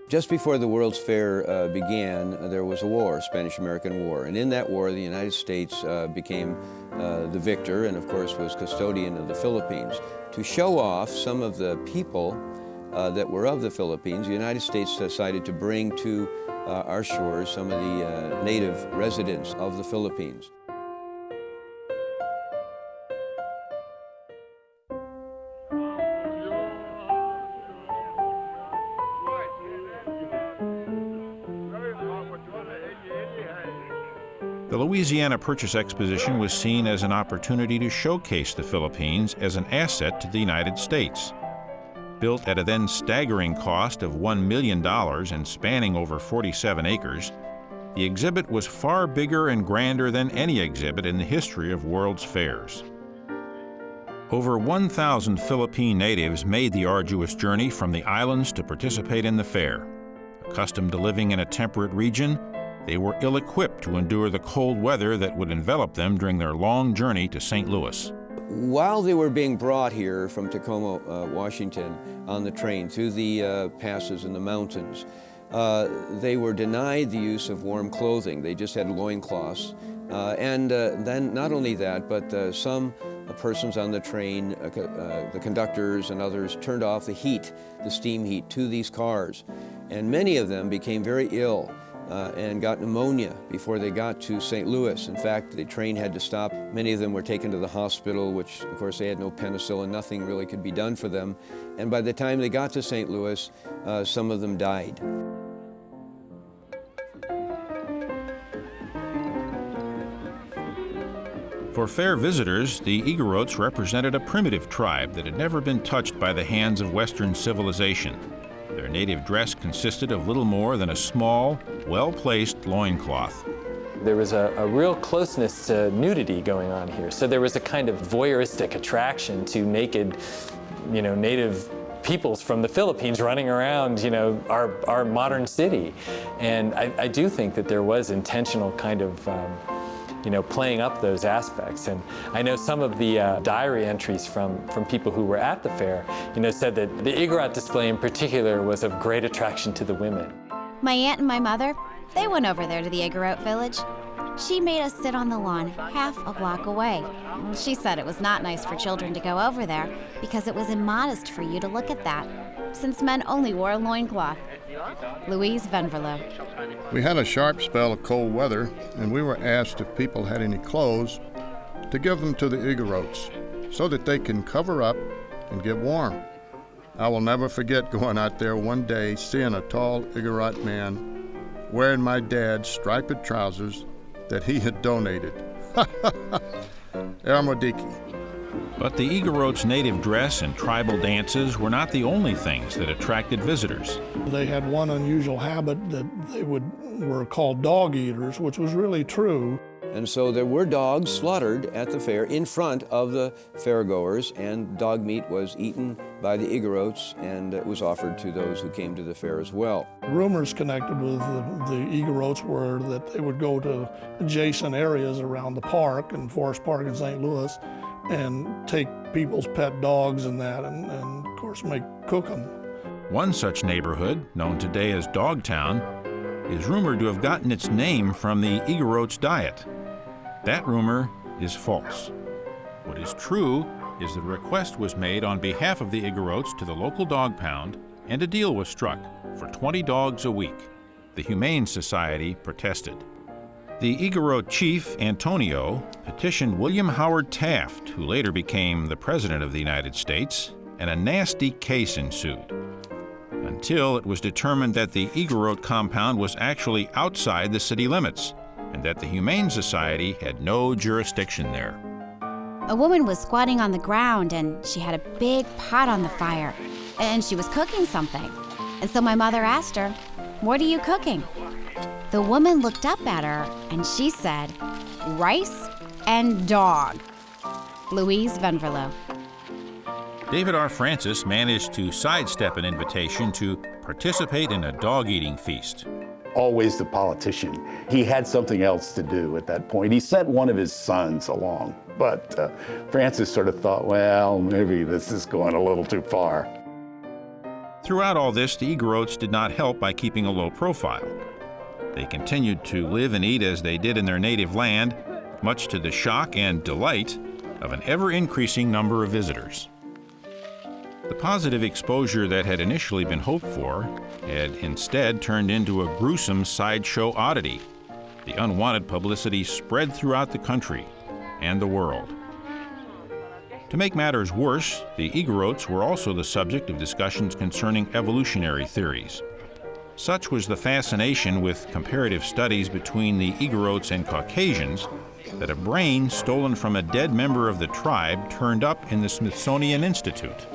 Just before the World's Fair began, there was a war, Spanish-American War, and in that war the United States became the victor and of course was custodian of the Philippines. To show off some of the people that were of the Philippines, the United States decided to bring to our shores some of the native residents of the Philippines. The Louisiana Purchase Exposition was seen as an opportunity to showcase the Philippines as an asset to the United States. Built at a then staggering cost of $1 million and spanning over 47 acres, the exhibit was far bigger and grander than any exhibit in the history of World's Fairs. Over 1,000 Philippine natives made the arduous journey from the islands to participate in the fair. Accustomed to living in a temperate region, they were ill-equipped to endure the cold weather that would envelop them during their long journey to St. Louis. While they were being brought here from Tacoma, Washington, on the train through the passes in the mountains, they were denied the use of warm clothing. They just had loincloths. And then not only that, but some persons on the train, the conductors and others, turned off the heat, the steam heat, to these cars. And many of them became very ill and got pneumonia before they got to St. Louis. In fact, the train had to stop. Many of them were taken to the hospital, which of course they had no penicillin, nothing really could be done for them. And by the time they got to St. Louis, some of them died. For fair visitors, the Igorots represented a primitive tribe that had never been touched by the hands of Western civilization. Their native dress consisted of little more than a small, well-placed loincloth. There was a real closeness to nudity going on here. So there was a kind of voyeuristic attraction to naked, native peoples from the Philippines running around, our modern city. And I do think that there was intentional kind of, playing up those aspects. And I know some of the diary entries from people who were at the fair, said that the Igorot display in particular was of great attraction to the women. My aunt and my mother, they went over there to the Igorot village. She made us sit on the lawn half a block away. She said it was not nice for children to go over there because it was immodest for you to look at that, since men only wore a loincloth. Louise Venverlo. We had a sharp spell of cold weather, and we were asked if people had any clothes to give them to the Igorots so that they can cover up and get warm. I will never forget going out there one day, seeing a tall Igorot man wearing my dad's striped trousers that he had donated. Ermodiki. But the Igorots' native dress and tribal dances were not the only things that attracted visitors. They had one unusual habit that they were called dog eaters, which was really true. And so there were dogs slaughtered at the fair in front of the fairgoers, and dog meat was eaten by the Igorots, and it was offered to those who came to the fair as well. Rumors connected with the Igorots were that they would go to adjacent areas around the park, in Forest Park in St. Louis, and take people's pet dogs and that, and of course cook them. One such neighborhood, known today as Dogtown, is rumored to have gotten its name from the Igorots' diet. That rumor is false. What is true is that a request was made on behalf of the Igorots to the local dog pound, and a deal was struck for 20 dogs a week. The Humane Society protested. The Igorot chief, Antonio, petitioned William Howard Taft, who later became the President of the United States, and a nasty case ensued, until it was determined that the Igorot compound was actually outside the city limits, and that the Humane Society had no jurisdiction there. A woman was squatting on the ground, and she had a big pot on the fire, and she was cooking something. And so my mother asked her, "What are you cooking?" The woman looked up at her, and she said, "Rice and dog." Louise Venverlo. David R. Francis managed to sidestep an invitation to participate in a dog-eating feast. Always the politician. He had something else to do at that point. He sent one of his sons along, but Francis sort of thought, well, maybe this is going a little too far. Throughout all this, the Igorots did not help by keeping a low profile. They continued to live and eat as they did in their native land, much to the shock and delight of an ever-increasing number of visitors. The positive exposure that had initially been hoped for had instead turned into a gruesome sideshow oddity. The unwanted publicity spread throughout the country and the world. To make matters worse, the Igorots were also the subject of discussions concerning evolutionary theories. Such was the fascination with comparative studies between the Igorots and Caucasians that a brain stolen from a dead member of the tribe turned up in the Smithsonian Institute.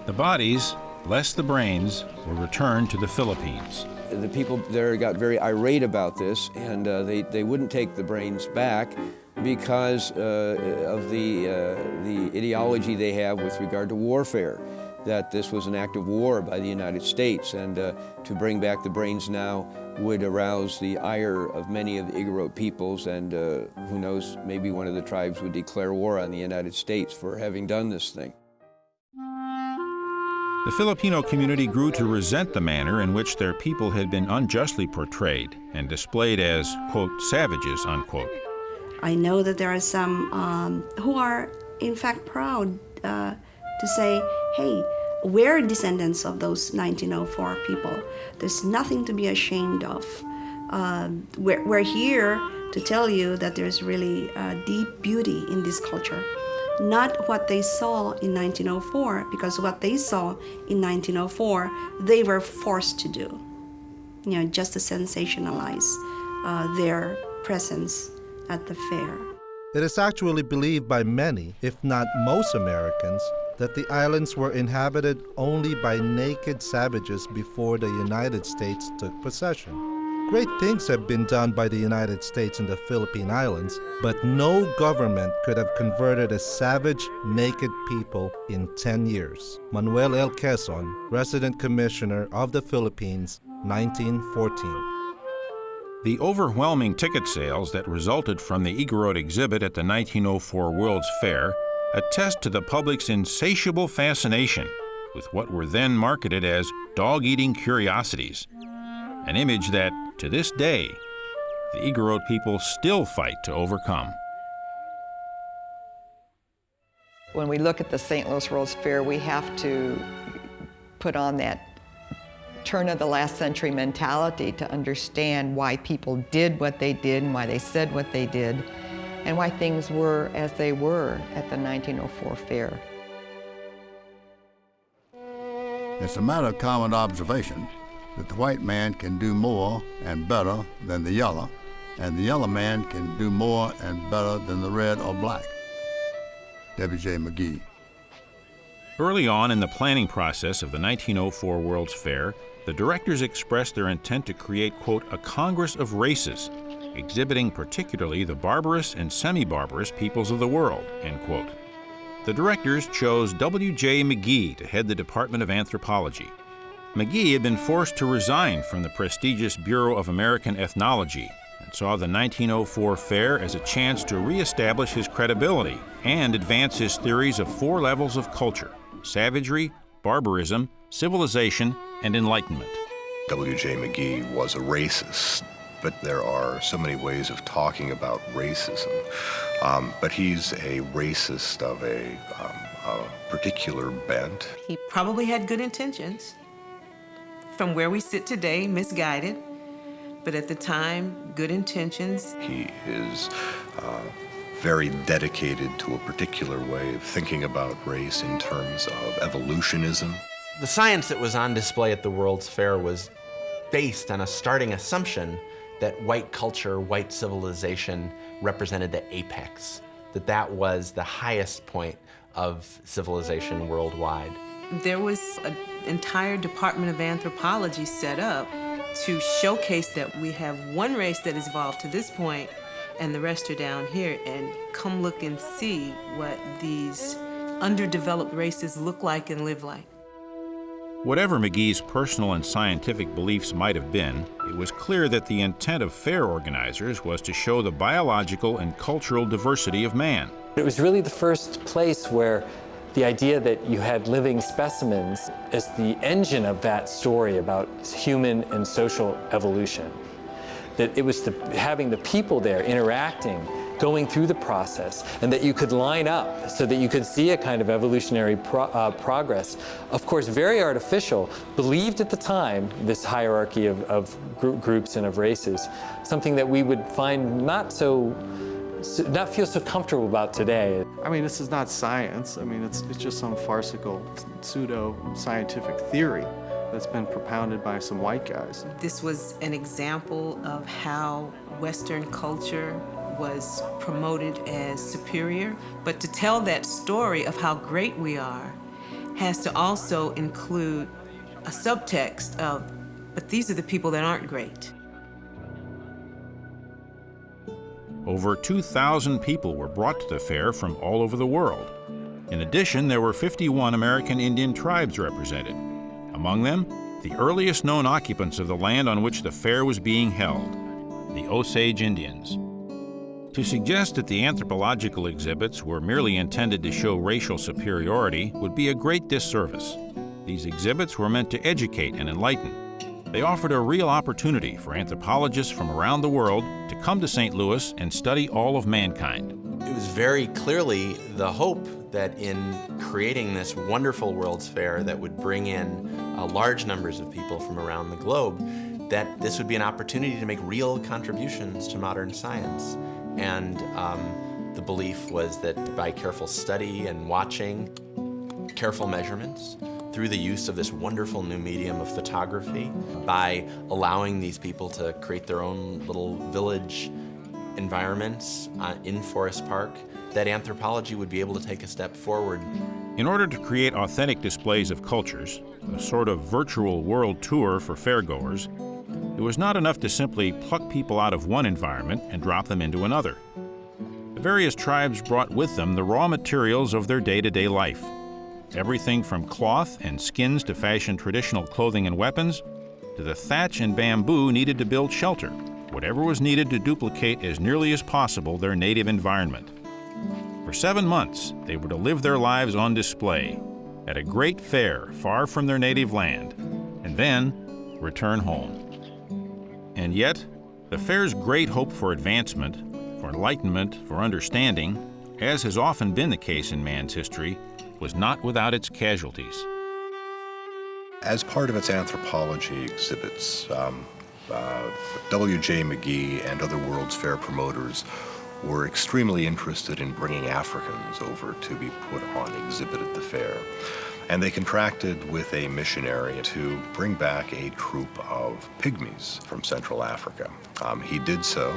The bodies, less the brains, were returned to the Philippines. The people there got very irate about this, and they wouldn't take the brains back because of the ideology they have with regard to warfare, that this was an act of war by the United States, and to bring back the brains now would arouse the ire of many of the Igorot peoples, and who knows, maybe one of the tribes would declare war on the United States for having done this thing. The Filipino community grew to resent the manner in which their people had been unjustly portrayed and displayed as, quote, savages, unquote. I know that there are some who are, in fact, proud to say, hey, we're descendants of those 1904 people. There's nothing to be ashamed of. We're here to tell you that there's really deep beauty in this culture. Not what they saw in 1904, because what they saw in 1904, they were forced to do, just to sensationalize their presence at the fair. It is actually believed by many, if not most Americans, that the islands were inhabited only by naked savages before the United States took possession. Great things have been done by the United States in the Philippine Islands, but no government could have converted a savage, naked people in 10 years. Manuel L. Quezon, Resident Commissioner of the Philippines, 1914. The overwhelming ticket sales that resulted from the Igorot exhibit at the 1904 World's Fair attest to the public's insatiable fascination with what were then marketed as dog-eating curiosities, an image that, to this day, the Igorot people still fight to overcome. When we look at the St. Louis World's Fair, we have to put on that turn of the last century mentality to understand why people did what they did and why they said what they did and why things were as they were at the 1904 fair. It's a matter of common observation that the white man can do more and better than the yellow, and the yellow man can do more and better than the red or black. W.J. McGee. Early on in the planning process of the 1904 World's Fair, the directors expressed their intent to create, quote, a Congress of races, exhibiting particularly the barbarous and semi-barbarous peoples of the world, end quote. The directors chose W.J. McGee to head the Department of Anthropology. McGee had been forced to resign from the prestigious Bureau of American Ethnology and saw the 1904 fair as a chance to reestablish his credibility and advance his theories of 4 levels of culture: savagery, barbarism, civilization, and enlightenment. W.J. McGee was a racist, but there are so many ways of talking about racism. But he's a racist of a particular bent. He probably had good intentions. From where we sit today, misguided, but at the time, good intentions. He is very dedicated to a particular way of thinking about race in terms of evolutionism. The science that was on display at the World's Fair was based on a starting assumption that white culture, white civilization represented the apex, that was the highest point of civilization worldwide. There was an entire Department of Anthropology set up to showcase that we have one race that has evolved to this point and the rest are down here, and come look and see what these underdeveloped races look like and live like. Whatever McGee's personal and scientific beliefs might have been, it was clear that the intent of fair organizers was to show the biological and cultural diversity of man. It was really the first place where the idea that you had living specimens as the engine of that story about human and social evolution. That it was having the people there interacting, going through the process, and that you could line up so that you could see a kind of evolutionary progress. Of course, very artificial, believed at the time, this hierarchy of groups and of races, something that we would find not feel so comfortable about today. I mean, this is not science. I mean, it's just some farcical pseudo-scientific theory that's been propounded by some white guys. This was an example of how Western culture was promoted as superior, but to tell that story of how great we are has to also include a subtext of, but these are the people that aren't great. Over 2,000 people were brought to the fair from all over the world. In addition, there were 51 American Indian tribes represented. Among them, the earliest known occupants of the land on which the fair was being held, the Osage Indians. To suggest that the anthropological exhibits were merely intended to show racial superiority would be a great disservice. These exhibits were meant to educate and enlighten. They offered a real opportunity for anthropologists from around the world to come to St. Louis and study all of mankind. It was very clearly the hope that in creating this wonderful World's Fair that would bring in large numbers of people from around the globe, that this would be an opportunity to make real contributions to modern science. And the belief was that by careful study and watching, careful measurements, through the use of this wonderful new medium of photography, by allowing these people to create their own little village environments in Forest Park, that anthropology would be able to take a step forward. In order to create authentic displays of cultures, a sort of virtual world tour for fairgoers, it was not enough to simply pluck people out of one environment and drop them into another. The various tribes brought with them the raw materials of their day-to-day life. Everything from cloth and skins to fashion traditional clothing and weapons, to the thatch and bamboo needed to build shelter, whatever was needed to duplicate as nearly as possible their native environment. For 7 months, they were to live their lives on display at a great fair far from their native land, and then return home. And yet, the fair's great hope for advancement, for enlightenment, for understanding, as has often been the case in man's history, was not without its casualties. As part of its anthropology exhibits, W.J. McGee and other World's Fair promoters were extremely interested in bringing Africans over to be put on exhibit at the fair. And they contracted with a missionary to bring back a troupe of pygmies from Central Africa. He did so,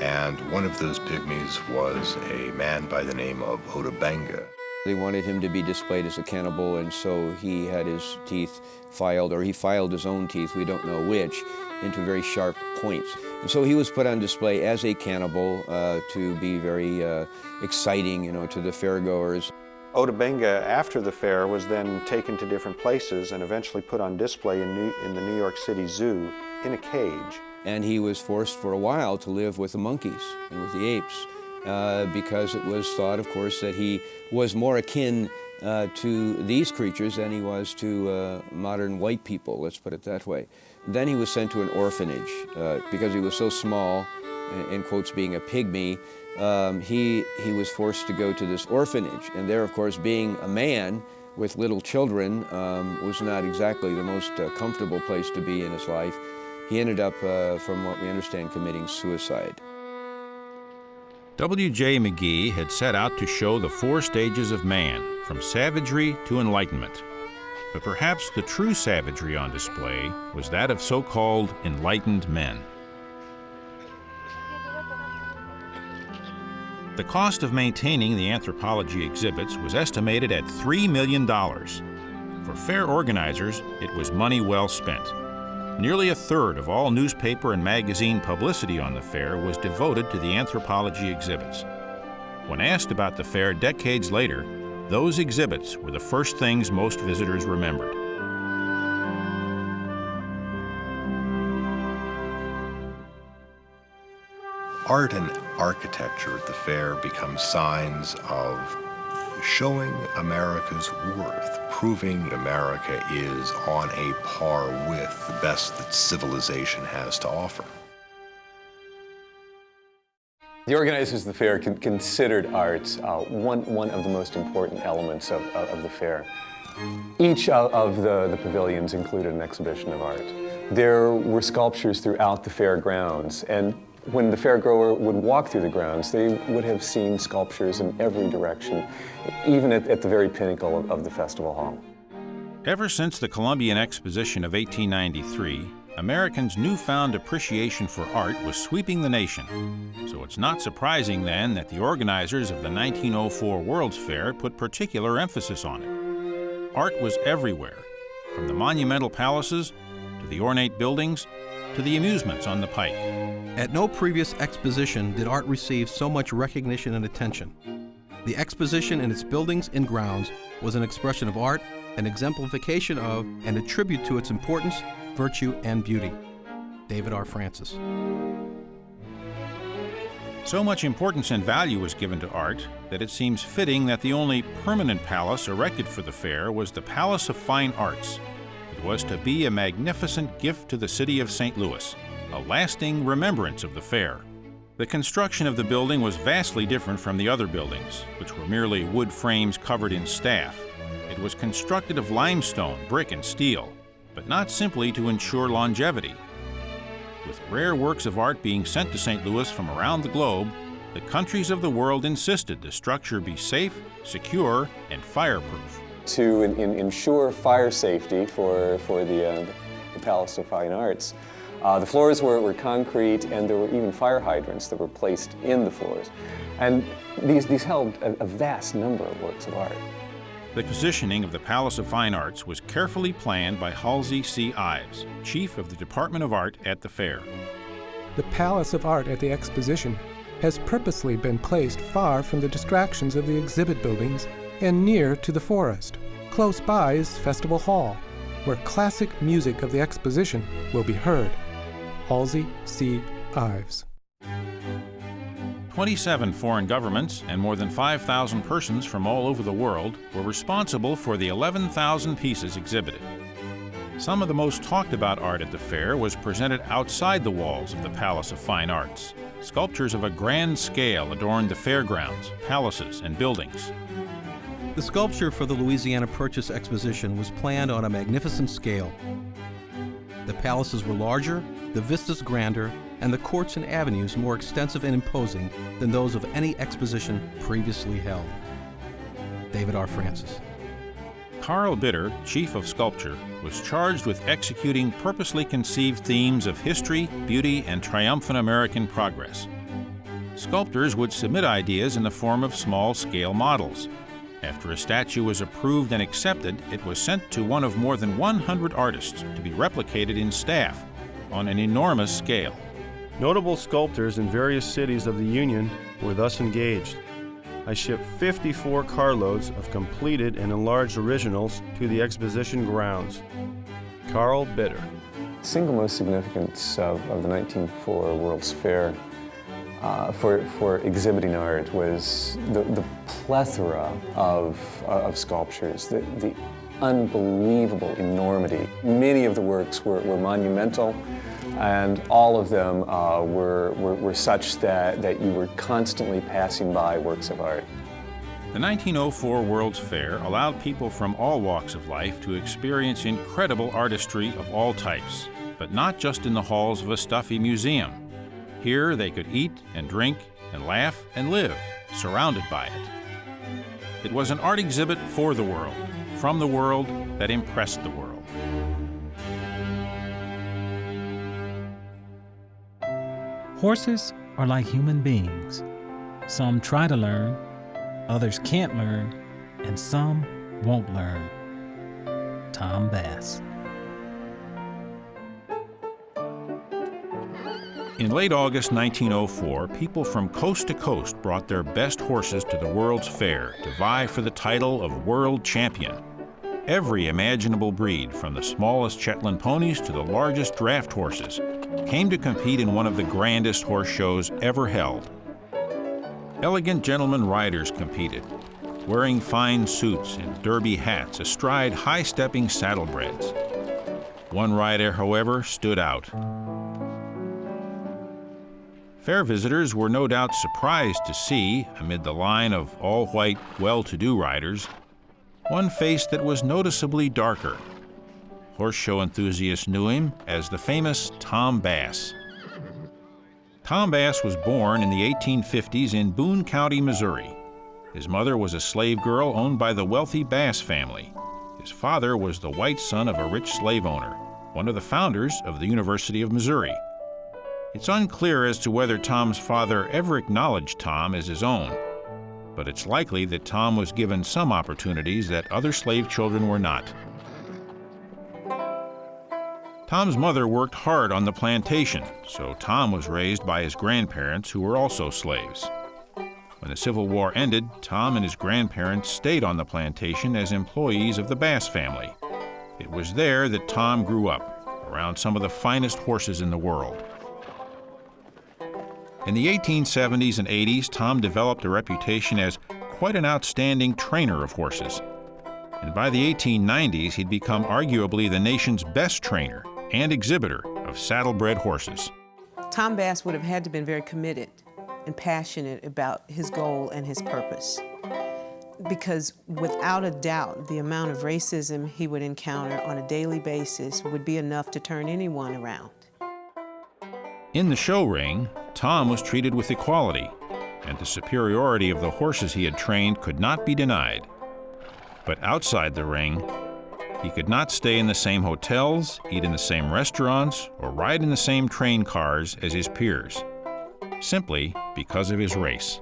and one of those pygmies was a man by the name of Benga. They wanted him to be displayed as a cannibal, and so he had his teeth filed, or he filed his own teeth, we don't know which, into very sharp points. And so he was put on display as a cannibal to be very exciting, to the fairgoers. Benga, after the fair, was then taken to different places and eventually put on display in the New York City Zoo in a cage. And he was forced for a while to live with the monkeys and with the apes because it was thought, of course, that he was more akin to these creatures than he was to modern white people, let's put it that way. Then he was sent to an orphanage because he was so small, in quotes being a pygmy. He was forced to go to this orphanage, and there, of course, being a man with little children was not exactly the most comfortable place to be in his life. He ended up, from what we understand, committing suicide. W.J. McGee had set out to show the 4 stages of man, from savagery to enlightenment. But perhaps the true savagery on display was that of so-called enlightened men. The cost of maintaining the anthropology exhibits was estimated at $3 million. For fair organizers, it was money well spent. Nearly a third of all newspaper and magazine publicity on the fair was devoted to the anthropology exhibits. When asked about the fair decades later, those exhibits were the first things most visitors remembered. Art and architecture at the fair become signs of showing America's worth, proving America is on a par with the best that civilization has to offer. The organizers of the fair considered arts one of the most important elements of the fair. Each of the pavilions included an exhibition of art. There were sculptures throughout the fair grounds, and when the fairgoer would walk through the grounds, they would have seen sculptures in every direction, even at the very pinnacle of the festival hall. Ever since the Columbian Exposition of 1893, Americans' newfound appreciation for art was sweeping the nation. So it's not surprising then that the organizers of the 1904 World's Fair put particular emphasis on it. Art was everywhere, from the monumental palaces to the ornate buildings to the amusements on the Pike. At no previous exposition did art receive so much recognition and attention. The exposition and its buildings and grounds was an expression of art, an exemplification of, and a tribute to its importance, virtue, and beauty. David R. Francis. So much importance and value was given to art that it seems fitting that the only permanent palace erected for the fair was the Palace of Fine Arts. It was to be a magnificent gift to the city of St. Louis, a lasting remembrance of the fair. The construction of the building was vastly different from the other buildings, which were merely wood frames covered in staff. It was constructed of limestone, brick, and steel, but not simply to ensure longevity. With rare works of art being sent to St. Louis from around the globe, the countries of the world insisted the structure be safe, secure, and fireproof. To ensure fire safety for the Palace of Fine Arts, The floors were concrete, and there were even fire hydrants that were placed in the floors. And these held a vast number of works of art. The positioning of the Palace of Fine Arts was carefully planned by Halsey C. Ives, chief of the Department of Art at the fair. The Palace of Art at the Exposition has purposely been placed far from the distractions of the exhibit buildings and near to the forest. Close by is Festival Hall, where classic music of the Exposition will be heard. Halsey C. Ives. 27 foreign governments and more than 5,000 persons from all over the world were responsible for the 11,000 pieces exhibited. Some of the most talked about art at the fair was presented outside the walls of the Palace of Fine Arts. Sculptures of a grand scale adorned the fairgrounds, palaces, and buildings. The sculpture for the Louisiana Purchase Exposition was planned on a magnificent scale. The palaces were larger, the vistas grander, and the courts and avenues more extensive and imposing than those of any exposition previously held. David R. Francis. Carl Bitter, chief of sculpture, was charged with executing purposely conceived themes of history, beauty, and triumphant American progress. Sculptors would submit ideas in the form of small-scale models. After a statue was approved and accepted, it was sent to one of more than 100 artists to be replicated in staff on an enormous scale. Notable sculptors in various cities of the Union were thus engaged. I shipped 54 carloads of completed and enlarged originals to the exposition grounds. Carl Bitter. The single most significance of the 1904 World's Fair for exhibiting art was the plethora of sculptures, the unbelievable enormity. Many of the works were monumental, and all of them were such that you were constantly passing by works of art. The 1904 World's Fair allowed people from all walks of life to experience incredible artistry of all types, but not just in the halls of a stuffy museum. Here they could eat and drink and laugh and live, surrounded by it. It was an art exhibit for the world, from the world that impressed the world. Horses are like human beings. Some try to learn, others can't learn, and some won't learn. Tom Bass. In late August 1904, people from coast to coast brought their best horses to the World's Fair to vie for the title of World Champion. Every imaginable breed, from the smallest Shetland ponies to the largest draft horses, came to compete in one of the grandest horse shows ever held. Elegant gentlemen riders competed, wearing fine suits and derby hats astride high-stepping saddlebreds. One rider, however, stood out. Fair visitors were no doubt surprised to see, amid the line of all-white, well-to-do riders, one face that was noticeably darker. Horse show enthusiasts knew him as the famous Tom Bass. Tom Bass was born in the 1850s in Boone County, Missouri. His mother was a slave girl owned by the wealthy Bass family. His father was the white son of a rich slave owner, one of the founders of the University of Missouri. It's unclear as to whether Tom's father ever acknowledged Tom as his own, but it's likely that Tom was given some opportunities that other slave children were not. Tom's mother worked hard on the plantation, so Tom was raised by his grandparents, who were also slaves. When the Civil War ended, Tom and his grandparents stayed on the plantation as employees of the Bass family. It was there that Tom grew up, around some of the finest horses in the world. In the 1870s and 80s, Tom developed a reputation as quite an outstanding trainer of horses. And by the 1890s, he'd become arguably the nation's best trainer and exhibitor of saddlebred horses. Tom Bass would have had to have been very committed and passionate about his goal and his purpose, because without a doubt, the amount of racism he would encounter on a daily basis would be enough to turn anyone around. In the show ring, Tom was treated with equality, and the superiority of the horses he had trained could not be denied. But outside the ring, He could not stay in the same hotels, eat in the same restaurants, or ride in the same train cars as his peers, simply because of his race.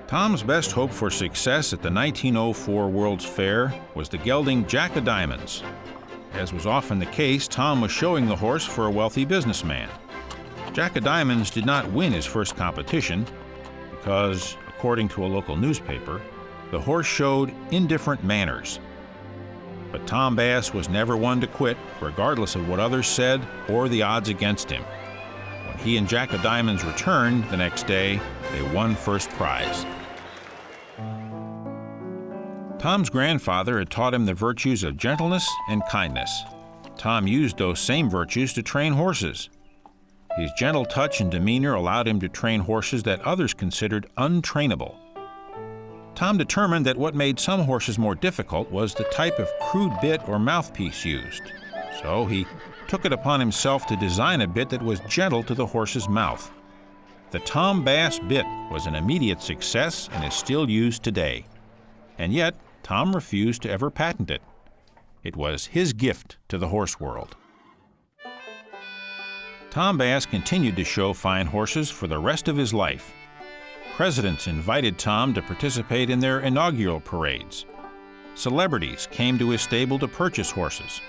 Tom's best hope for success at the 1904 World's Fair was the gelding Jack of Diamonds. As was often the case, Tom was showing the horse for a wealthy businessman. Jack of Diamonds did not win his first competition because, according to a local newspaper, the horse showed indifferent manners. But Tom Bass was never one to quit, regardless of what others said or the odds against him. When he and Jack of Diamonds returned the next day, they won first prize. Tom's grandfather had taught him the virtues of gentleness and kindness. Tom used those same virtues to train horses. His gentle touch and demeanor allowed him to train horses that others considered untrainable. Tom determined that what made some horses more difficult was the type of crude bit or mouthpiece used. So he took it upon himself to design a bit that was gentle to the horse's mouth. The Tom Bass bit was an immediate success and is still used today. And yet, Tom refused to ever patent it. It was his gift to the horse world. Tom Bass continued to show fine horses for the rest of his life. Presidents invited Tom to participate in their inaugural parades. Celebrities came to his stable to purchase horses.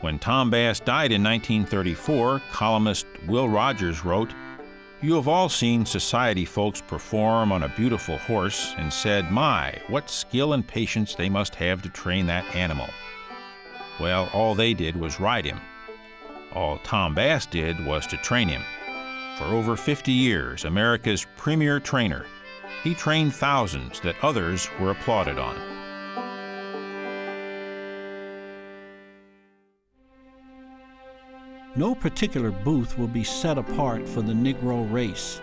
When Tom Bass died in 1934, columnist Will Rogers wrote, "You have all seen society folks perform on a beautiful horse and said, 'My, what skill and patience they must have to train that animal.' Well, all they did was ride him. All Tom Bass did was to train him. For over 50 years, America's premier trainer, he trained thousands that others were applauded on." No particular booth will be set apart for the Negro race.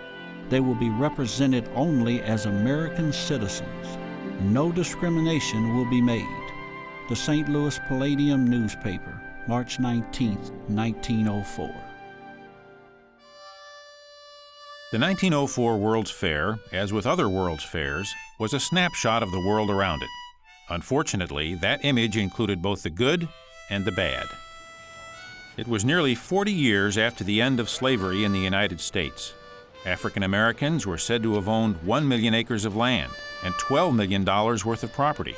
They will be represented only as American citizens. No discrimination will be made. The St. Louis Palladium newspaper, March 19, 1904. The 1904 World's Fair, as with other World's Fairs, was a snapshot of the world around it. Unfortunately, that image included both the good and the bad. It was nearly 40 years after the end of slavery in the United States. African Americans were said to have owned 1 million acres of land and $12 million worth of property.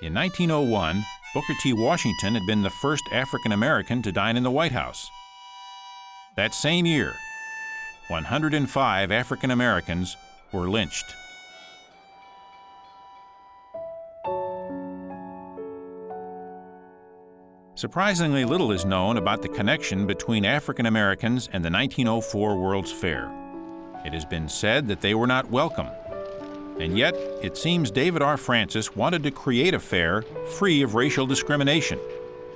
In 1901, Booker T. Washington had been the first African American to dine in the White House. That same year, 105 African Americans were lynched. Surprisingly little is known about the connection between African Americans and the 1904 World's Fair. It has been said that they were not welcome. And yet, it seems David R. Francis wanted to create a fair free of racial discrimination,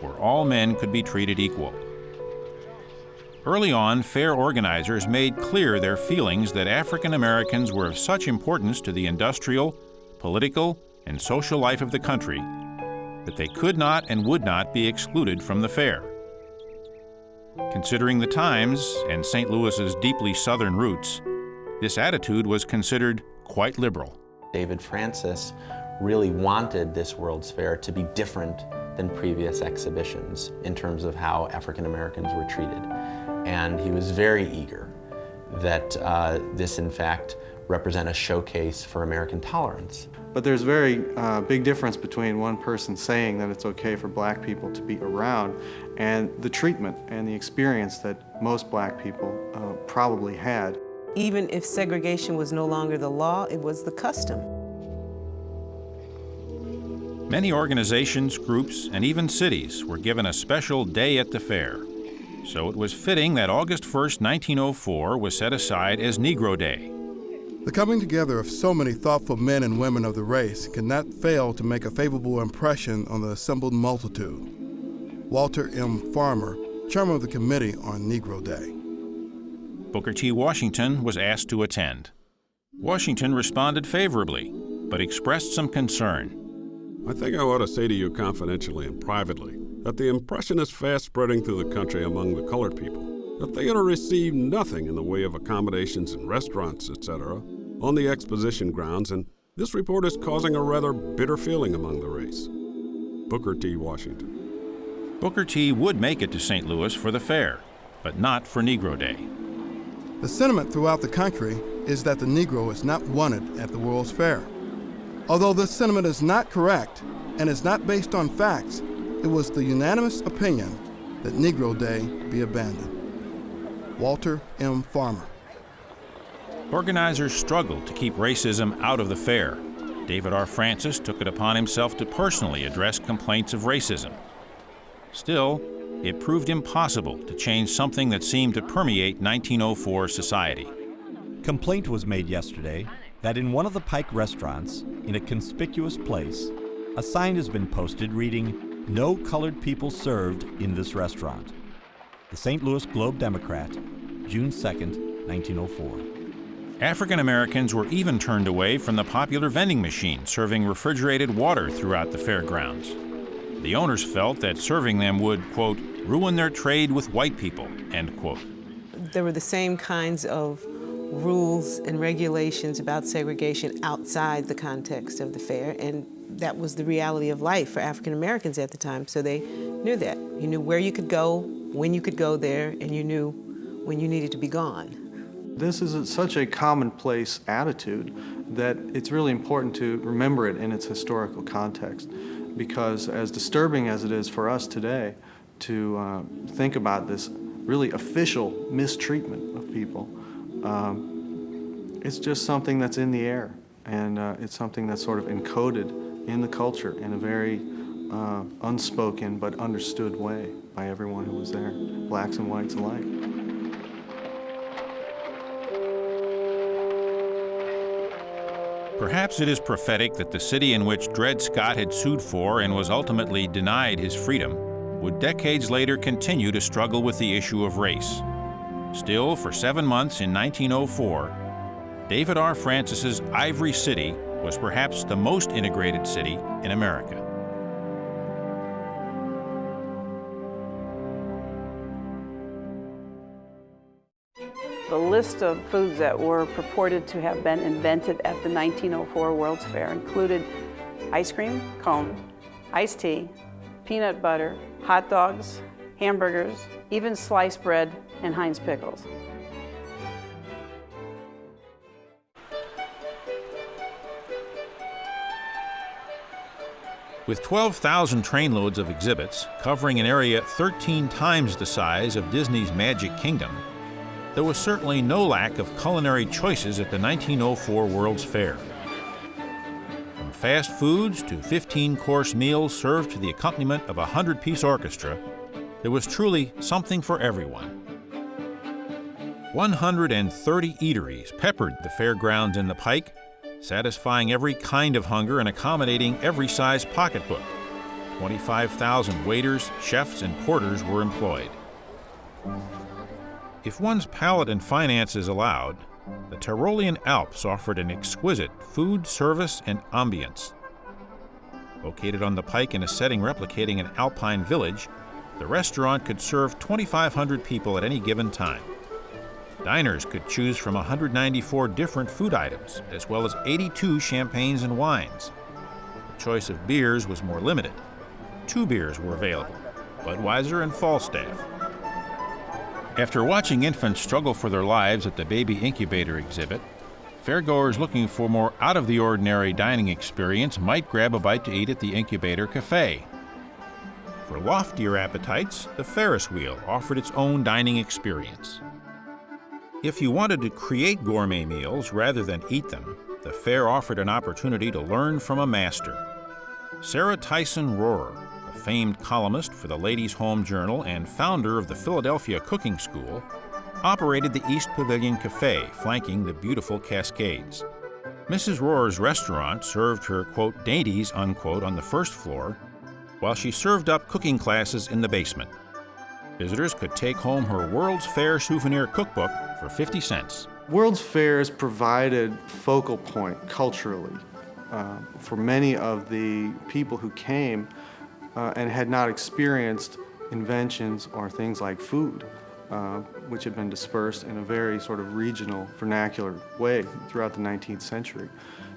where all men could be treated equal. Early on, fair organizers made clear their feelings that African Americans were of such importance to the industrial, political, and social life of the country that they could not and would not be excluded from the fair. Considering the times and St. Louis's deeply southern roots, this attitude was considered quite liberal. David Francis really wanted this World's Fair to be different than previous exhibitions in terms of how African Americans were treated. And he was very eager that this, in fact, represent a showcase for American tolerance. But there's a very big difference between one person saying that it's okay for black people to be around and the treatment and the experience that most black people probably had. Even if segregation was no longer the law, it was the custom. Many organizations, groups, and even cities were given a special day at the fair. So it was fitting that August 1st, 1904 was set aside as Negro Day. The coming together of so many thoughtful men and women of the race cannot fail to make a favorable impression on the assembled multitude. Walter M. Farmer, chairman of the Committee on Negro Day. Booker T. Washington was asked to attend. Washington responded favorably, but expressed some concern. I think I ought to say to you confidentially and privately that the impression is fast spreading through the country among the colored people that they ought to receive nothing in the way of accommodations in restaurants, etc., on the Exposition grounds, and this report is causing a rather bitter feeling among the race. Booker T. Washington. Booker T. would make it to St. Louis for the fair, but not for Negro Day. The sentiment throughout the country is that the Negro is not wanted at the World's Fair. Although this sentiment is not correct and is not based on facts, it was the unanimous opinion that Negro Day be abandoned. Walter M. Farmer. Organizers struggled to keep racism out of the fair. David R. Francis took it upon himself to personally address complaints of racism. Still, it proved impossible to change something that seemed to permeate 1904 society. Complaint was made yesterday that in one of the Pike restaurants, in a conspicuous place, a sign has been posted reading, "No colored people served in this restaurant." The St. Louis Globe-Democrat, June 2nd, 1904. African Americans were even turned away from the popular vending machine serving refrigerated water throughout the fairgrounds. The owners felt that serving them would, quote, ruin their trade with white people, end quote. There were the same kinds of rules and regulations about segregation outside the context of the fair, and that was the reality of life for African Americans at the time, so they knew that. You knew where you could go, when you could go there, and you knew when you needed to be gone. This is such a commonplace attitude that it's really important to remember it in its historical context, because as disturbing as it is for us today to think about this really official mistreatment of people, it's just something that's in the air, and it's something that's sort of encoded in the culture in a very unspoken but understood way by everyone who was there, blacks and whites alike. Perhaps it is prophetic that the city in which Dred Scott had sued for and was ultimately denied his freedom would decades later continue to struggle with the issue of race. Still, for 7 months in 1904, David R. Francis's Ivory City was perhaps the most integrated city in America. The list of foods that were purported to have been invented at the 1904 World's Fair included ice cream, cone, iced tea, peanut butter, hot dogs, hamburgers, even sliced bread and Heinz pickles. With 12,000 trainloads of exhibits covering an area 13 times the size of Disney's Magic Kingdom, there was certainly no lack of culinary choices at the 1904 World's Fair. From fast foods to 15-course meals served to the accompaniment of a 100-piece orchestra, there was truly something for everyone. 130 eateries peppered the fairgrounds in the Pike, satisfying every kind of hunger and accommodating every size pocketbook. 25,000 waiters, chefs, and porters were employed. If one's palate and finances allowed, the Tyrolean Alps offered an exquisite food, service, and ambience. Located on the Pike in a setting replicating an alpine village, the restaurant could serve 2,500 people at any given time. Diners could choose from 194 different food items, as well as 82 champagnes and wines. The choice of beers was more limited. 2 beers were available, Budweiser and Falstaff. After watching infants struggle for their lives at the Baby Incubator exhibit, fairgoers looking for more out-of-the-ordinary dining experience might grab a bite to eat at the Incubator Cafe. For loftier appetites, the Ferris wheel offered its own dining experience. If you wanted to create gourmet meals rather than eat them, the fair offered an opportunity to learn from a master. Sarah Tyson Rohrer, a famed columnist for the Ladies' Home Journal and founder of the Philadelphia Cooking School, operated the East Pavilion Cafe, flanking the beautiful Cascades. Mrs. Rohrer's restaurant served her, quote, dainties, unquote, on the first floor, while she served up cooking classes in the basement. Visitors could take home her World's Fair souvenir cookbook for 50 cents. World's Fairs provided focal point culturally for many of the people who came and had not experienced inventions or things like food. which had been dispersed in a very sort of regional, vernacular way throughout the 19th century,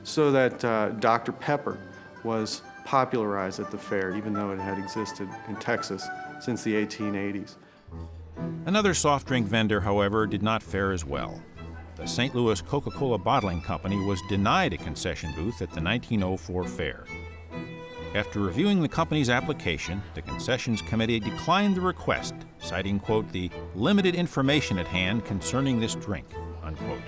so that Dr. Pepper was popularized at the fair, even though it had existed in Texas since the 1880s. Another soft drink vendor, however, did not fare as well. The St. Louis Coca-Cola Bottling Company was denied a concession booth at the 1904 fair. After reviewing the company's application, the concessions committee declined the request, citing, quote, the limited information at hand concerning this drink, unquote.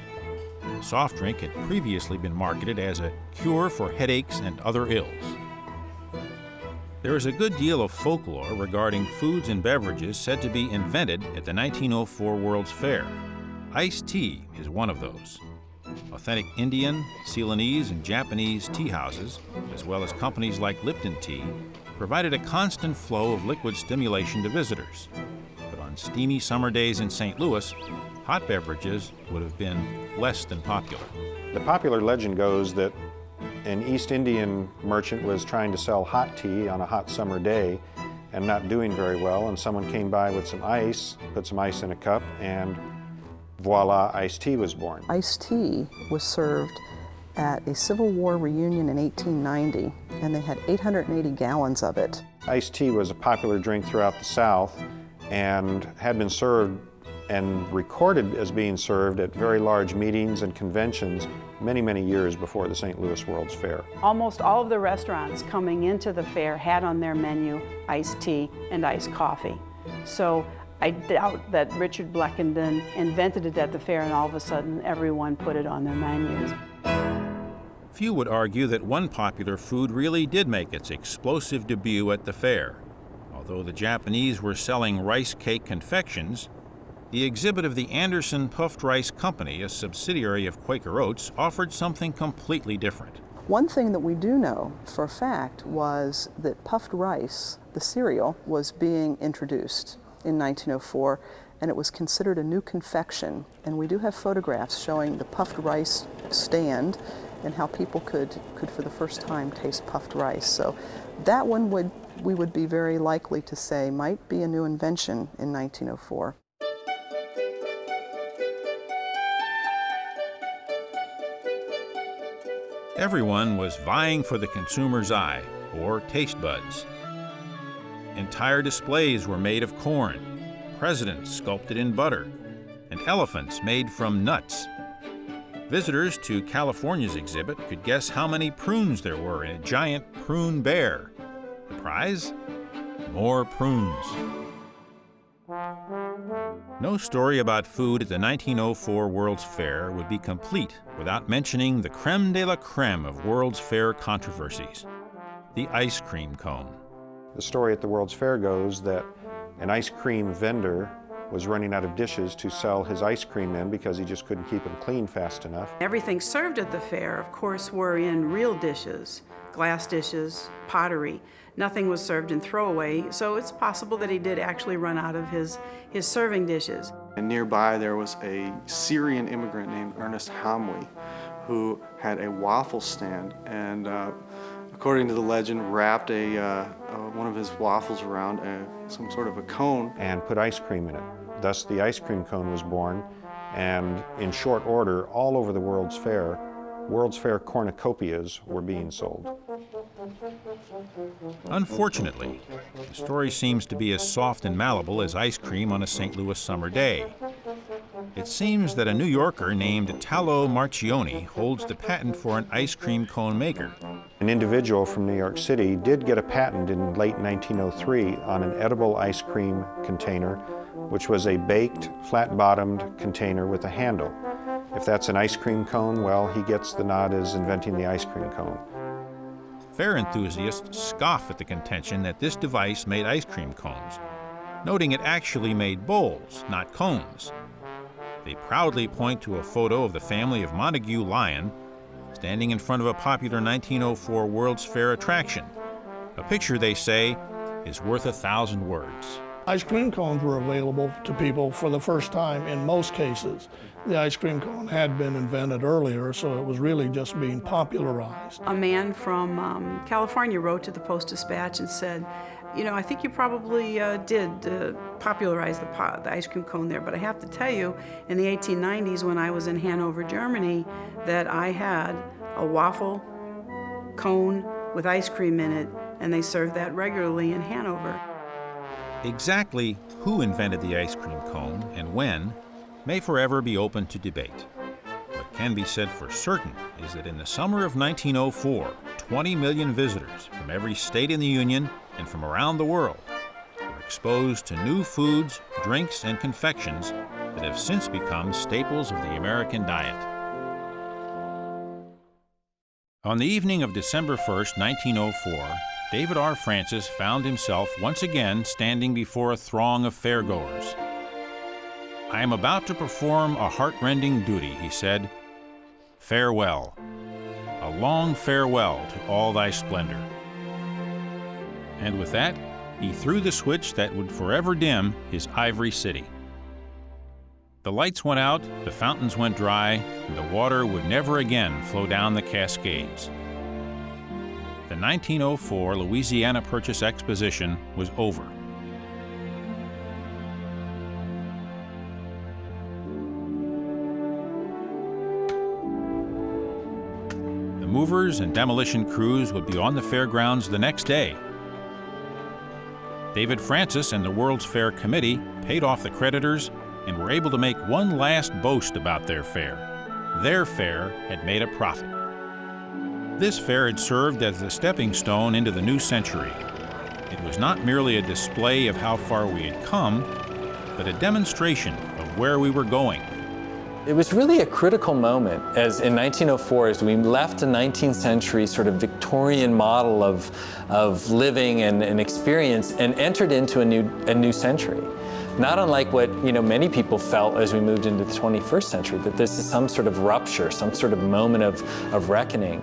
The soft drink had previously been marketed as a cure for headaches and other ills. There is a good deal of folklore regarding foods and beverages said to be invented at the 1904 World's Fair. Iced tea is one of those. Authentic Indian, Ceylonese, and Japanese tea houses, as well as companies like Lipton Tea, provided a constant flow of liquid stimulation to visitors. But on steamy summer days in St. Louis, hot beverages would have been less than popular. The popular legend goes that an East Indian merchant was trying to sell hot tea on a hot summer day and not doing very well, and someone came by with some ice, put some ice in a cup, and voila, iced tea was born. Iced tea was served at a Civil War reunion in 1890, and they had 880 gallons of it. Iced tea was a popular drink throughout the South and had been served and recorded as being served at very large meetings and conventions many, many years before the St. Louis World's Fair. Almost all of the restaurants coming into the fair had on their menu iced tea and iced coffee. So I doubt that Richard Bleckenden invented it at the fair and all of a sudden everyone put it on their menus. Few would argue that one popular food really did make its explosive debut at the fair. Although the Japanese were selling rice cake confections, the exhibit of the Anderson Puffed Rice Company, a subsidiary of Quaker Oats, offered something completely different. One thing that we do know for a fact was that puffed rice, the cereal, was being introduced in 1904, and it was considered a new confection. And we do have photographs showing the puffed rice stand and how people could for the first time taste puffed rice. So that one we would be very likely to say might be a new invention in 1904. Everyone was vying for the consumer's eye, or taste buds. Entire displays were made of corn, presidents sculpted in butter, and elephants made from nuts. Visitors to California's exhibit could guess how many prunes there were in a giant prune bear. The prize? More prunes. No story about food at the 1904 World's Fair would be complete without mentioning the creme de la creme of World's Fair controversies, the ice cream cone. The story at the World's Fair goes that an ice cream vendor was running out of dishes to sell his ice cream in because he just couldn't keep them clean fast enough. Everything served at the fair, of course, were in real dishes, glass dishes, pottery. Nothing was served in throwaway, so it's possible that he did actually run out of his serving dishes. And nearby there was a Syrian immigrant named Ernest Hamwi who had a waffle stand and according to the legend wrapped one of his waffles around some sort of a cone and put ice cream in it. Thus the ice cream cone was born, and in short order all over the World's Fair cornucopias were being sold. Unfortunately, the story seems to be as soft and malleable as ice cream on a St. Louis summer day. It seems that a New Yorker named Italo Marchioni holds the patent for an ice cream cone maker. An individual from New York City did get a patent in late 1903 on an edible ice cream container, which was a baked, flat-bottomed container with a handle. If that's an ice cream cone, well, he gets the nod as inventing the ice cream cone. Fair enthusiasts scoff at the contention that this device made ice cream cones, noting it actually made bowls, not cones. They proudly point to a photo of the family of Montague Lyon standing in front of a popular 1904 World's Fair attraction. A picture, they say, is worth 1,000 words. Ice cream cones were available to people for the first time in most cases. The ice cream cone had been invented earlier, so it was really just being popularized. A man from California wrote to the Post-Dispatch and said, You know, I think you probably did popularize the ice cream cone there, but I have to tell you, in the 1890s when I was in Hanover, Germany, that I had a waffle cone with ice cream in it, and they served that regularly in Hanover. Exactly who invented the ice cream cone and when may forever be open to debate. What can be said for certain is that in the summer of 1904, 20 million visitors from every state in the Union and from around the world were exposed to new foods, drinks, and confections that have since become staples of the American diet. On the evening of December 1st, 1904, David R. Francis found himself once again standing before a throng of fairgoers. "I am about to perform a heart-rending duty," he said. "Farewell. A long farewell to all thy splendor." And with that, he threw the switch that would forever dim his ivory city. The lights went out, the fountains went dry, and the water would never again flow down the Cascades. The 1904 Louisiana Purchase Exposition was over. The movers and demolition crews would be on the fairgrounds the next day. David Francis and the World's Fair Committee paid off the creditors and were able to make one last boast about their fair. Their fair had made a profit. This fair had served as a stepping stone into the new century. It was not merely a display of how far we had come, but a demonstration of where we were going. It was really a critical moment as in 1904 as we left a 19th century sort of Victorian model of living and experience and entered into a new century. Not unlike what many people felt as we moved into the 21st century, that this is some sort of rupture, some sort of moment of reckoning.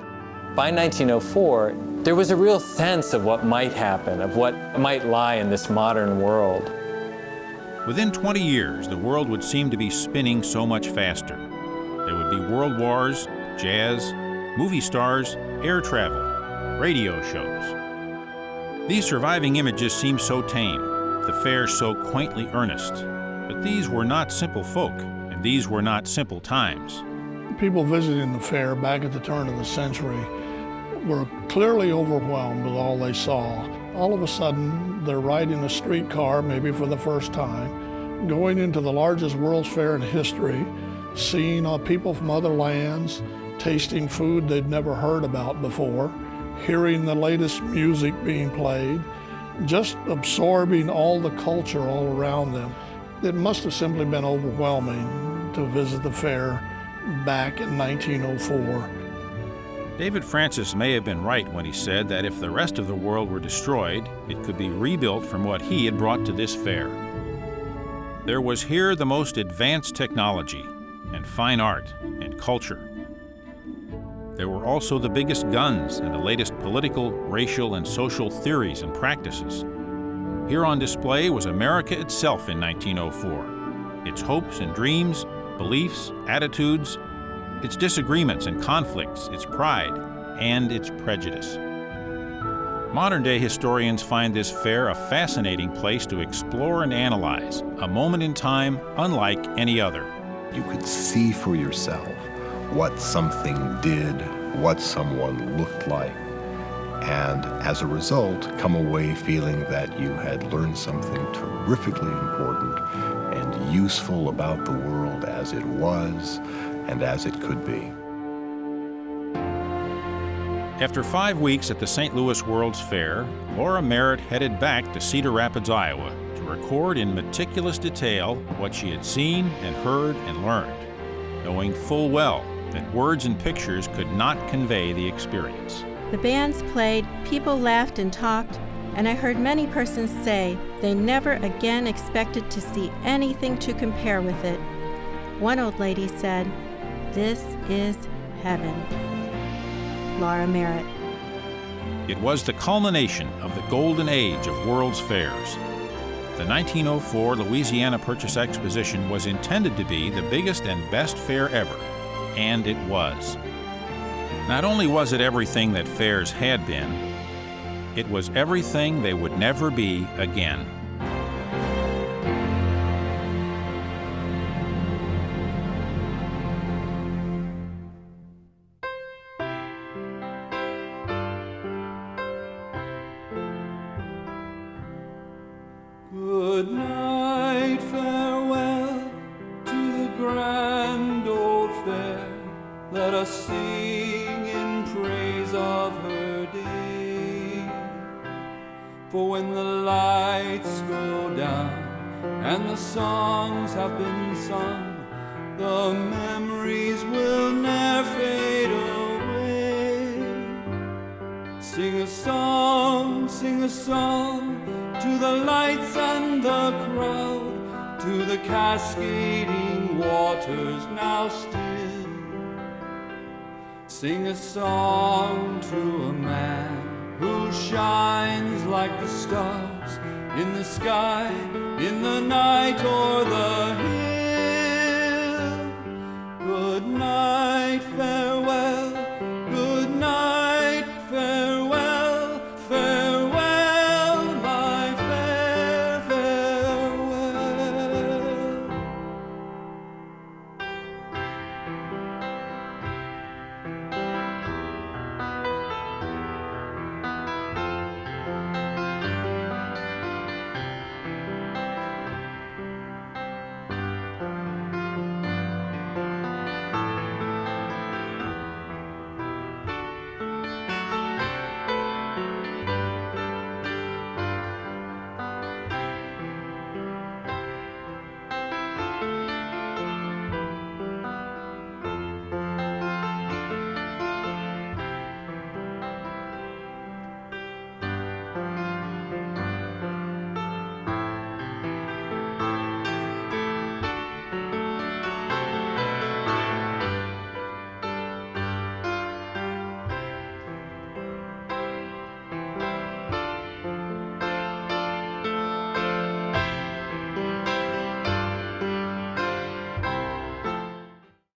By 1904, there was a real sense of what might happen, of what might lie in this modern world. Within 20 years, the world would seem to be spinning so much faster. There would be world wars, jazz, movie stars, air travel, radio shows. These surviving images seem so tame, the fair so quaintly earnest. But these were not simple folk, and these were not simple times. People visiting the fair back at the turn of the century were clearly overwhelmed with all they saw. All of a sudden, they're riding a streetcar, maybe for the first time, going into the largest World's Fair in history, seeing people from other lands, tasting food they'd never heard about before, hearing the latest music being played, just absorbing all the culture all around them. It must have simply been overwhelming to visit the fair back in 1904. David Francis may have been right when he said that if the rest of the world were destroyed, it could be rebuilt from what he had brought to this fair. There was here the most advanced technology and fine art and culture. There were also the biggest guns and the latest political, racial, and social theories and practices. Here on display was America itself in 1904, its hopes and dreams, beliefs, attitudes, its disagreements and conflicts, its pride, and its prejudice. Modern-day historians find this fair a fascinating place to explore and analyze, a moment in time unlike any other. You could see for yourself what something did, what someone looked like, and as a result, come away feeling that you had learned something terrifically important and useful about the world as it was and as it could be. After 5 weeks at the St. Louis World's Fair, Laura Merritt headed back to Cedar Rapids, Iowa, to record in meticulous detail what she had seen and heard and learned, knowing full well that words and pictures could not convey the experience. The bands played, people laughed and talked, and I heard many persons say they never again expected to see anything to compare with it. One old lady said, "This is heaven." Laura Merritt. It was the culmination of the golden age of World's Fairs. The 1904 Louisiana Purchase Exposition was intended to be the biggest and best fair ever, and it was. Not only was it everything that fairs had been, It was everything they would never be again. Good night, farewell to the grand old fair. Let us sing in praise of her day. For when the lights go down and the songs have been sung, the memories will ne'er fade away. Sing a song to the lights and the crowd, to the cascading waters now still. Sing a song to a man who shines like the stars in the sky, in the night or the